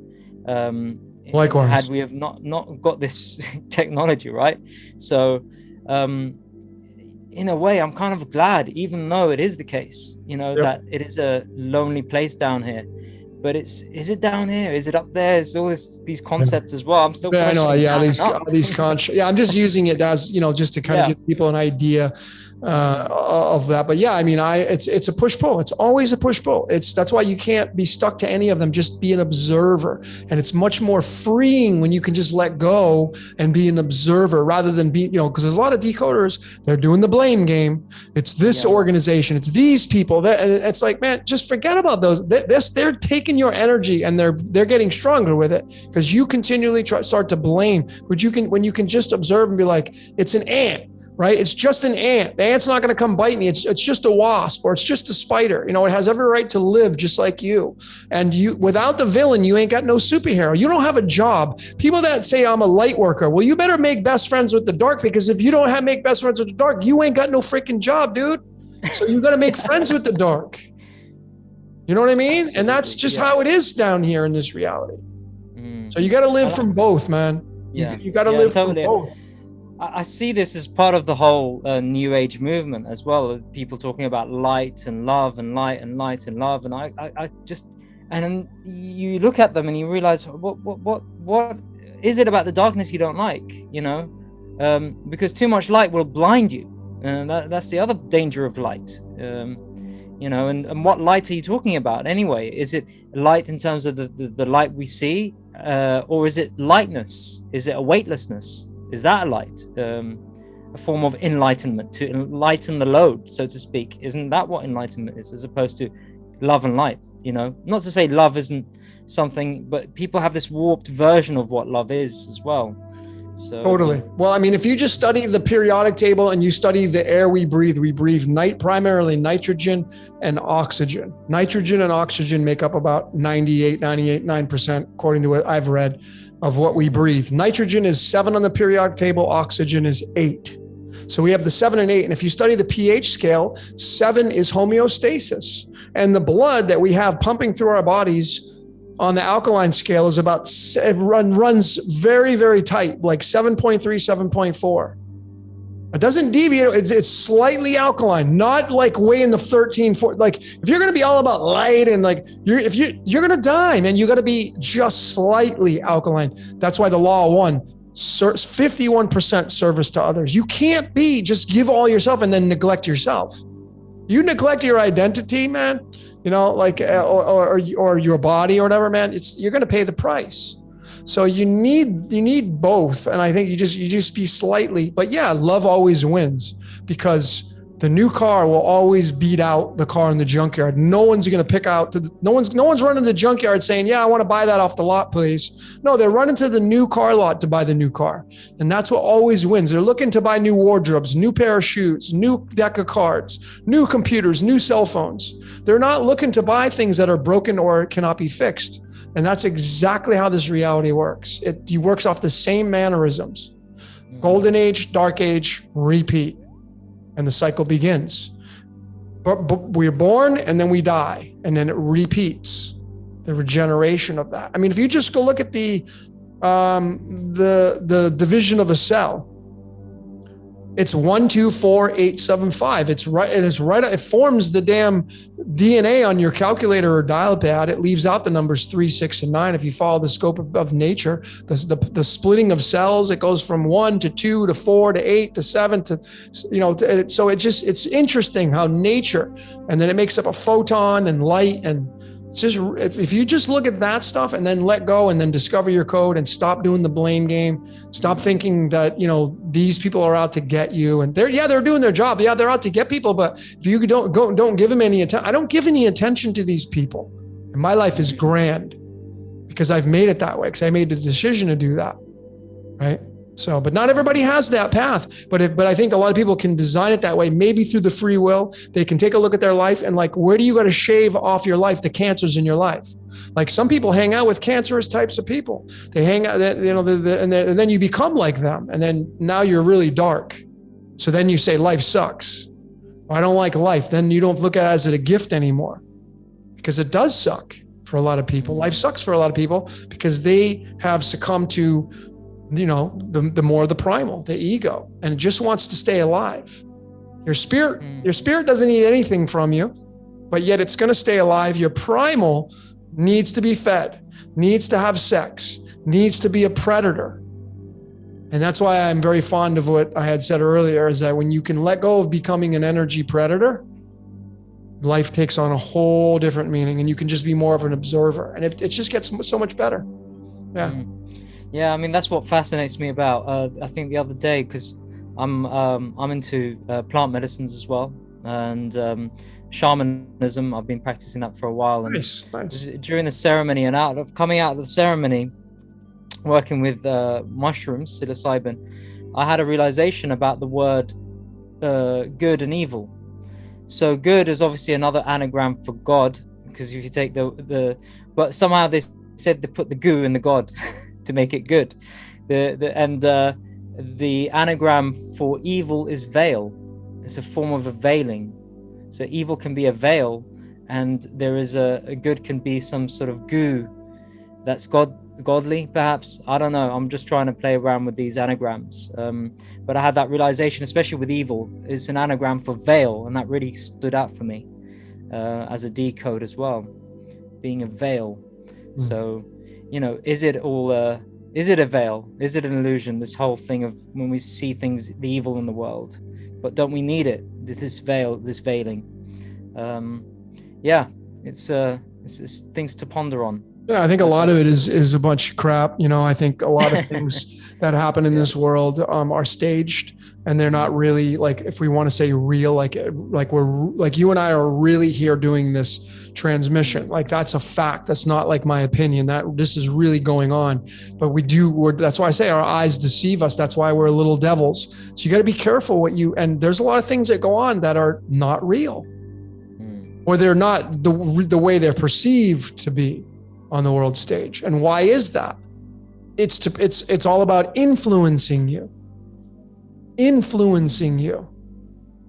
Likewise. Had we have not got this technology, right? So, in a way, I'm kind of glad, even though it is the case, that it is a lonely place down here. But is it down here? Is it up there? It's all these concepts as well. I'm still. I know. Yeah, these concepts. Yeah, I'm just using it as just to kind of give people an idea of that. But yeah, I mean, it's a push pull. It's always a push pull. That's why you can't be stuck to any of them. Just be an observer, and it's much more freeing when you can just let go and be an observer rather than be, because there's a lot of decoders, they're doing the blame game. It's this organization, it's these people that, and it's like, man, just forget about those. They're taking your energy, and they're getting stronger with it because you continually start to blame. But when you can just observe and be like, it's an ant. Right? It's just an ant. The ant's not going to come bite me. It's just a wasp, or it's just a spider. It has every right to live just like you. And without the villain, you ain't got no superhero. You don't have a job. People that say I'm a light worker, well, you better make best friends with the dark, because if you don't make best friends with the dark, you ain't got no freaking job, dude. So you got to make friends with the dark. You know what I mean? Absolutely. And that's just how it is down here in this reality. So you got to live from both, man. You got to live from both. I see this as part of the whole New Age movement as well, as people talking about light and love and light and light and love. And I just, and then you look at them and you realize, what is it about the darkness you don't like? Because too much light will blind you. And that's the other danger of light. And what light are you talking about anyway? Is it light in terms of the light we see, or is it lightness? Is it a weightlessness? Is that a light? a form of enlightenment, to enlighten the load, so to speak. Isn't that what enlightenment is, as opposed to love and light? You know, not to say love isn't something, but people have this warped version of what love is as well. So totally. Well, I mean, if you just study the periodic table and you study the air we breathe primarily nitrogen and oxygen. Nitrogen and oxygen make up about 9%, according to what I've read, of what we breathe. Nitrogen is 7 on the periodic table, oxygen is 8. So we have the 7 and 8. And if you study the pH scale, 7 is homeostasis. And the blood that we have pumping through our bodies on the alkaline scale is about, it runs very, very tight, like 7.3, 7.4. It doesn't deviate. It's slightly alkaline, not like way in the 13, 14. Like if you're going to be all about light and like, you're going to die, man, you got to be just slightly alkaline. That's why the law of one, 51% service to others. You can't be just give all yourself and then neglect yourself. You neglect your identity, man, you know, like, or your body or whatever, man, you're going to pay the price. So you need both. And I think you just be slightly, but yeah, love always wins, because the new car will always beat out the car in the junkyard. No one's going to pick out no one's running to the junkyard saying, yeah, I want to buy that off the lot, please. No, they're running to the new car lot to buy the new car. And that's what always wins. They're looking to buy new wardrobes, new pair of shoes, new deck of cards, new computers, new cell phones. They're not looking to buy things that are broken or cannot be fixed. And that's exactly how this reality works. It works off the same mannerisms. Golden age, dark age, repeat. And the cycle begins. But we're born and then we die, and then it repeats, the regeneration of that. I mean, if you just go look at the division of a cell, it's 1, 2, 4, 8, 7, 5. It's right. It is right. It forms the damn DNA on your calculator or dial pad. It leaves out the numbers 3, 6, and 9. If you follow the scope of nature, the splitting of cells, it goes from 1 to 2 to 4 to 8 to 7 to, you know, so it's interesting how nature, and then it makes up a photon and light, and it's just, if you just look at that stuff and then let go and then discover your code and stop doing the blame game, stop thinking that, you know, these people are out to get you, and they're doing their job. Yeah, they're out to get people, but if you don't give them any attention, I don't give any attention to these people. And my life is grand because I've made it that way, because I made the decision to do that. Right. So, but not everybody has that path, but I think a lot of people can design it that way. Maybe through the free will, they can take a look at their life and like, where do you got to shave off your life, the cancers in your life? Like some people hang out with cancerous types of people. They hang out, you know, and then you become like them. And then now you're really dark. So then you say life sucks. I don't like life. Then you don't look at it as a gift anymore, because it does suck for a lot of people. Life sucks for a lot of people because they have succumbed to, you know, the more the primal, the ego, and it just wants to stay alive. Your spirit doesn't need anything from you, but yet it's going to stay alive. Your primal needs to be fed, needs to have sex, needs to be a predator. And that's why I'm very fond of what I had said earlier, is that when you can let go of becoming an energy predator, life takes on a whole different meaning, and you can just be more of an observer, and it just gets so much better. Yeah. Yeah, I mean, that's what fascinates me about, I think the other day, because I'm into plant medicines as well, and shamanism. I've been practicing that for a while. And nice. During the ceremony and coming out of the ceremony, working with mushrooms, psilocybin, I had a realization about the word good and evil. So good is obviously another anagram for God, because if you take but somehow they said they put the goo in the God to make it good. The anagram for evil is veil. It's a form of a veiling. So evil can be a veil, and there is a good can be some sort of goo that's godly, perhaps. I don't know. I'm just trying to play around with these anagrams. But I had that realization, especially with evil, it's an anagram for veil, and that really stood out for me as a decode as well, being a veil. So, you know, is it a veil? Is it an illusion? This whole thing of when we see things, the evil in the world, but don't we need it? This veil, this veiling. Yeah, it's things to ponder on. Yeah, I think a lot of it is a bunch of crap. I think a lot of things that happen in this world are staged, and they're not really, like, if we want to say real, like you and I are really here doing this transmission. Like, that's a fact. That's not like my opinion. That this is really going on. But that's why I say our eyes deceive us. That's why we're little devils. So you got to be careful and there's a lot of things that go on that are not real, or they're not the way they're perceived to be on the world stage. And why is that? It's all about influencing you.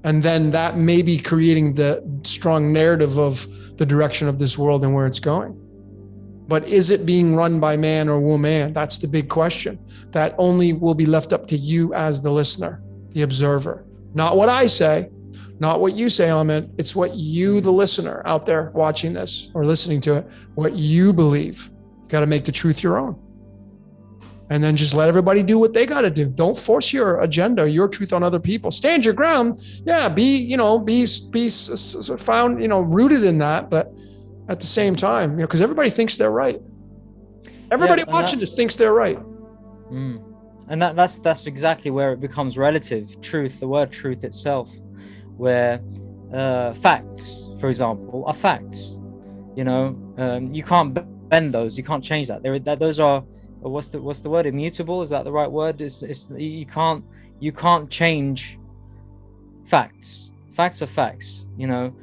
And then that may be creating the strong narrative of the direction of this world and where it's going. But is it being run by man or woman? That's the big question. That only will be left up to you as the listener, the observer. Not what I say, not what you say, Amed. It's what you, the listener out there watching this or listening to it, what you believe. You got to make the truth your own. And then just let everybody do what they got to do. Don't force your agenda, your truth on other people. Stand your ground. Yeah, be found, rooted in that. But at the same time, because everybody thinks they're right. Everybody watching this thinks they're right. And that's exactly where it becomes relative. Truth, the word truth itself, where facts, for example, are facts. You can't bend those. You can't change that. Those are, what's the word? Immutable? Is that the right word? You can't change facts. Facts are facts. And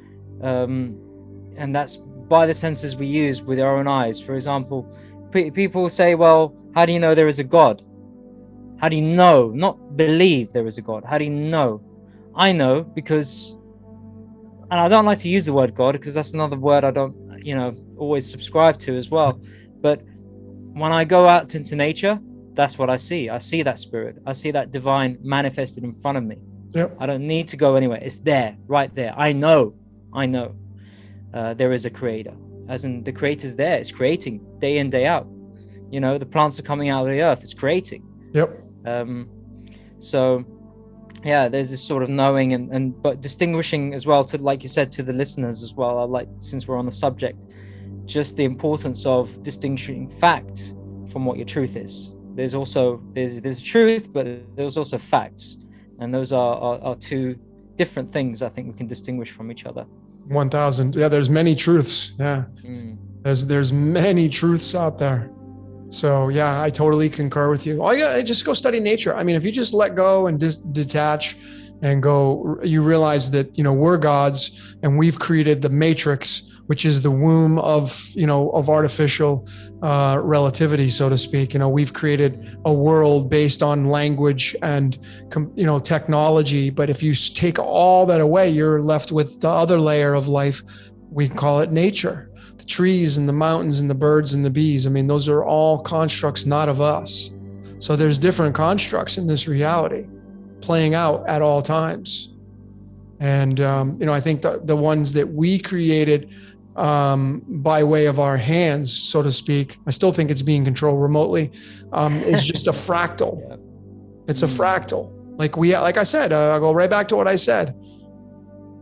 that's by the senses we use with our own eyes. For example, people say, well, how do you know there is a God? How do you know? Not believe there is a God. How do you know? I know because, and I don't like to use the word God because that's another word I don't, always subscribe to as well. But when I go out into nature, that's what I see. I see that spirit. I see that divine manifested in front of me. Yep. I don't need to go anywhere. It's there, right there. I know. There is a creator. As in, the creator's there. It's creating day in, day out. The plants are coming out of the earth. It's creating. Yep. So yeah, there's this sort of knowing but distinguishing as well, to, like you said, to the listeners as well. I'd like, since we're on the subject, just the importance of distinguishing fact from what your truth is. There's a truth, but there's also facts, and those are two different things I think we can distinguish from each other. 1,000. Yeah, there's many truths. Yeah. There's many truths out there. So yeah, I totally concur with you. Just go study nature. I mean, if you just let go and just detach and go, you realize that, we're gods and we've created the matrix, which is the womb of artificial relativity, so to speak. We've created a world based on language and, technology. But if you take all that away, you're left with the other layer of life. We call it nature. Trees and the mountains and the birds and the bees. I mean, those are all constructs not of us. So there's different constructs in this reality playing out at all times. And, I think the ones that we created by way of our hands, so to speak, I still think it's being controlled remotely, is just a fractal. It's a fractal. Like I said, I'll go right back to what I said.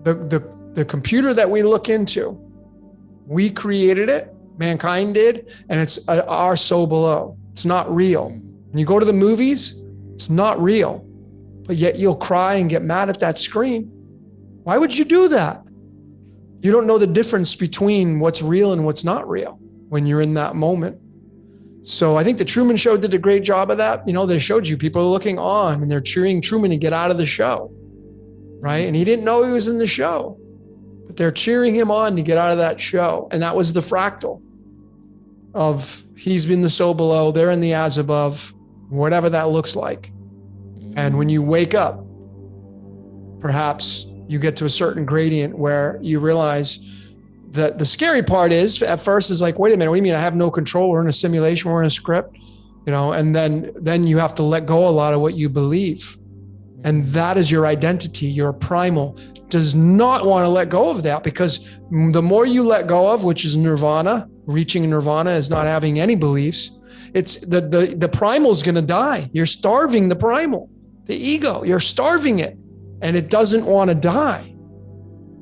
The computer that we look into, we created it, mankind did, and it's our so below. It's not real. When you go to the movies, it's not real, but yet you'll cry and get mad at that screen. Why would you do that? You don't know the difference between what's real and what's not real when you're in that moment. So I think the Truman Show did a great job of that. They showed you people are looking on and they're cheering Truman to get out of the show, right? And he didn't know he was in the show. But they're cheering him on to get out of that show. And that was the fractal of he's been the so below, they're in the as above, whatever that looks like. And when you wake up, perhaps you get to a certain gradient where you realize that the scary part is at first is like, wait a minute, what do you mean I have no control? We're in a simulation, we're in a script, and then you have to let go a lot of what you believe. And that is your identity. Your primal does not want to let go of that, because the more you let go of, which is nirvana, reaching nirvana is not having any beliefs. It's the primal is going to die. You're starving the primal, the ego. You're starving it, and it doesn't want to die.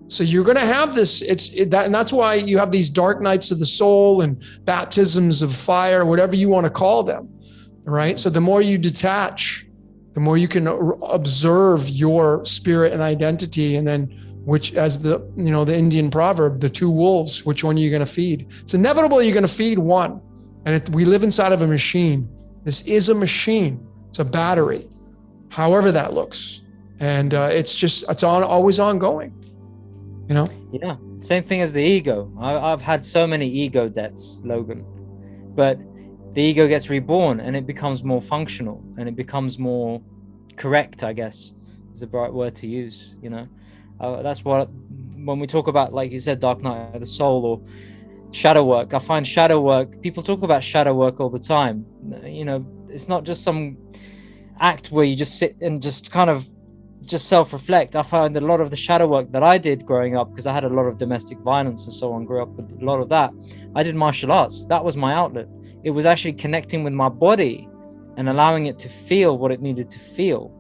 So you're going to have this. And that's why you have these dark nights of the soul and baptisms of fire, whatever you want to call them. Right. So the more you detach, the more you can observe your spirit and identity. And then which, as the Indian proverb, the two wolves, which one are you going to feed? It's inevitable you're going to feed one. And we live inside of a machine. This is a machine. It's a battery, however that looks. And it's always ongoing, Yeah. Same thing as the ego. I've had so many ego deaths, Logan, but the ego gets reborn and it becomes more functional and it becomes more correct, I guess is the right word to use. That's what, when we talk about, like you said, dark night of the soul or shadow work, I find shadow work, people talk about shadow work all the time. It's not just some act where you just sit and just kind of just self-reflect. I find a lot of the shadow work that I did growing up, because I had a lot of domestic violence and so on, grew up with a lot of that. I did martial arts. That was my outlet. It was actually connecting with my body and allowing it to feel what it needed to feel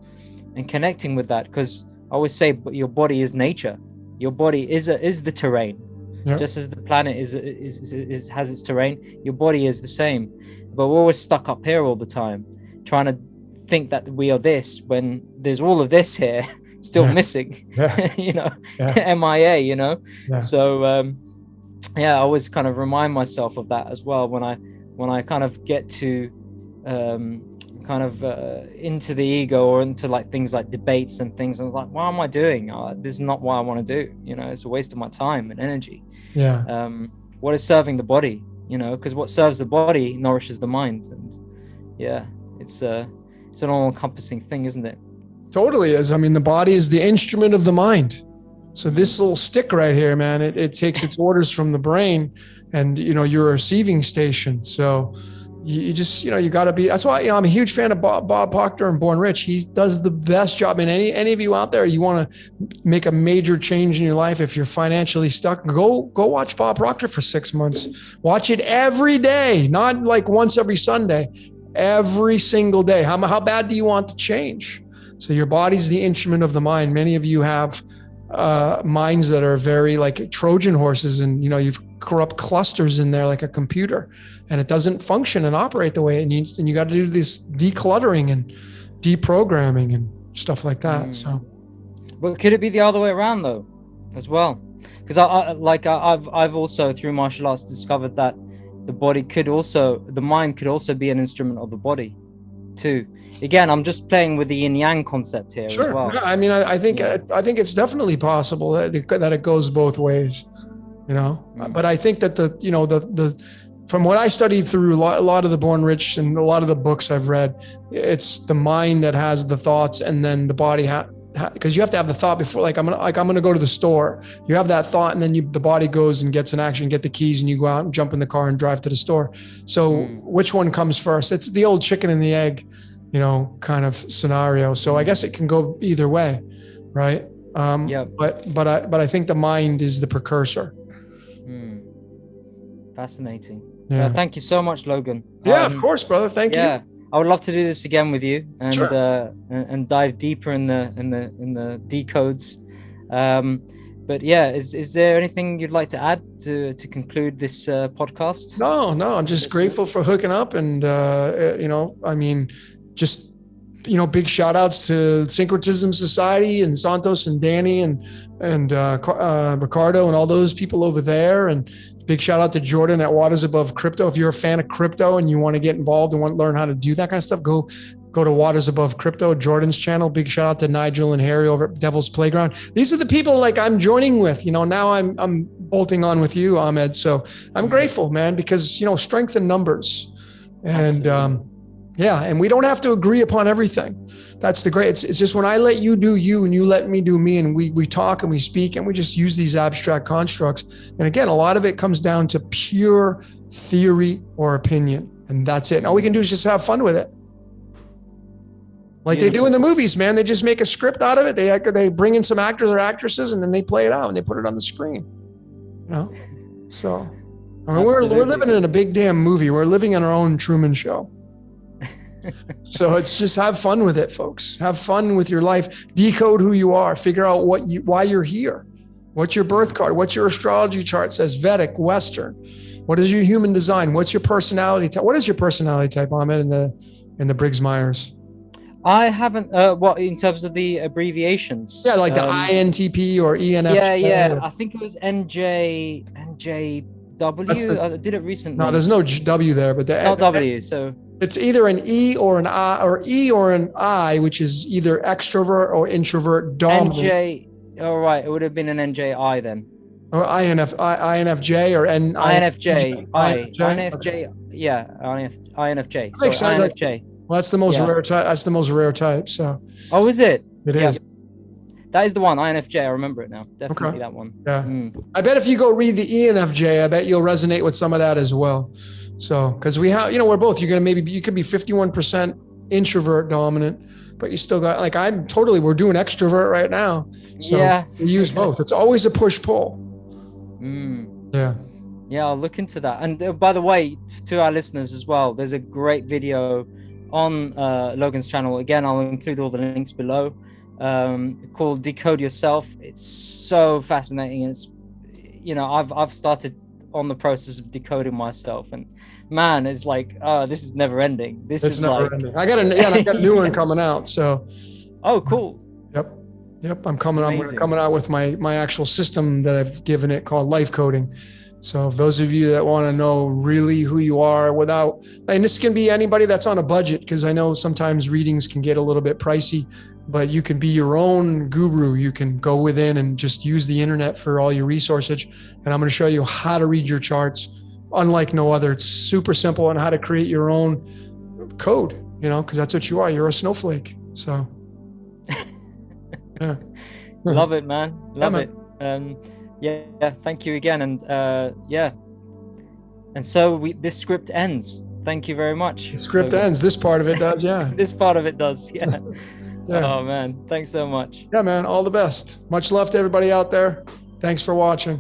and connecting with that. Because I always say, your body is nature. Your body is the terrain. Yep. Just as the planet has its terrain, your body is the same. But we're always stuck up here all the time, trying to think that we are this when there's all of this here still missing. MIA. Yeah. So I always kind of remind myself of that as well when I kind of get to into the ego or into like things like debates and things, and I was like, what am I doing? This is not what I want to do. It's a waste of my time and energy. What is serving the body? Because what serves the body nourishes the mind. And it's an all-encompassing thing, isn't it? Totally is. I mean, the body is the instrument of the mind. So this little stick right here, man, it takes its orders from the brain, and you're a receiving station. So you just you got to be. That's why I'm a huge fan of Bob Proctor and Born Rich. He does the best job. And any of you out there, you want to make a major change in your life, if you're financially stuck, go watch Bob Proctor for 6 months. Watch it every day, not like once every Sunday. Every single day. How bad do you want to change? So your body's the instrument of the mind. Many of you have minds that are very like Trojan horses, and you've corrupt clusters in there like a computer, and it doesn't function and operate the way it needs. And you got to do this decluttering and deprogramming and stuff like that. So, but could it be the other way around though, as well? Because I've also through martial arts discovered that the mind could also be an instrument of the body too. Again, I'm just playing with the yin yang concept here. Sure. As well. Yeah, I mean, I think it's definitely possible that it goes both ways, but I think that the from what I studied through a lot of the Born Rich and a lot of the books I've read, it's the mind that has the thoughts, and then the body because you have to have the thought before, like I'm gonna go to the store. You have that thought, and then the body goes and gets an action, get the keys, and you go out and jump in the car and drive to the store. So which one comes first? It's the old chicken and the egg, kind of scenario. So I guess it can go either way, right? But I think the mind is the precursor. Fascinating. Yeah. Thank you so much, Logan. Yeah, of course, brother. Thank you. I would love to do this again with you and Sure. And dive deeper in the decodes. But is there anything you'd like to add to conclude this podcast? No, I'm just grateful for hooking up, and big shout outs to Syncretism Society and Santos and Danny and Ricardo and all those people over there, and big shout out to Jordan at Waters Above Crypto. If you're a fan of crypto and you want to get involved and want to learn how to do that kind of stuff, go to Waters Above Crypto, Jordan's channel. Big shout out to Nigel and Harry over at Devil's Playground. These are the people like I'm joining with, now I'm bolting on with you, Amed. So I'm grateful, man, because, strength in numbers. And and we don't have to agree upon everything. That's the great. It's just when I let you do you and you let me do me, and we talk and we speak and we just use these abstract constructs. And again, a lot of it comes down to pure theory or opinion, and that's it. And all we can do is just have fun with it. Like Beautiful. They do in the movies, man. They just make a script out of it. They bring in some actors or actresses, and then they play it out and they put it on the screen. So I mean, we're living in a big damn movie. We're living in our own Truman Show. So it's just have fun with it, folks. Have fun with your life. Decode who you are. Figure out why you're here. What's your birth card? What's your astrology chart says? Vedic, Western. What is your human design? What's your personality type? What is your personality type, Amed, in the Briggs-Myers? I haven't. What in terms of the abbreviations? Yeah, like the INTP or ENFJ. Yeah. I think it was NJW. I did it recently. No, there's no W there, but not W. So it's either an E or an I, or E or an I, which is either extrovert or introvert dominant. NJ. All right, it would have been an NJI then. Or INFJ or INFJ. INFJ. Yeah, INFJ. Sorry, INFJ. Well, that's the most rare type. That's the most rare type. So. Oh, is it? It is. That is the one. INFJ. I remember it now. Definitely that one. Yeah. I bet if you go read the ENFJ, I bet you'll resonate with some of that as well. So, because we have, we're both. You could be 51% introvert dominant, but you still got we're doing extrovert right now. So we use both. It's always a push pull. Yeah. Yeah, I'll look into that. And by the way, to our listeners as well, there's a great video on Logan's channel. Again, I'll include all the links below. Called Decode Yourself. It's so fascinating. It's I've started on the process of decoding myself, and man, it's like, this is never ending. It's never ending. I got a new one coming out. So oh, cool. Yep. I'm coming out with my actual system that I've given it called Life Coding. So those of you that want to know really who you are and this can be anybody that's on a budget, because I know sometimes readings can get a little bit pricey, but you can be your own guru. You can go within and just use the internet for all your resources. And I'm going to show you how to read your charts unlike no other. It's super simple on how to create your own code, because that's what you are. You're a snowflake. So yeah. Love it, man. Love it. Yeah, thank you again. And and so this script ends. Thank you very much. The script ends. This part of it does, yeah. This part of it does, yeah. Oh man, thanks so much. Yeah, man, all the best. Much love to everybody out there. Thanks for watching.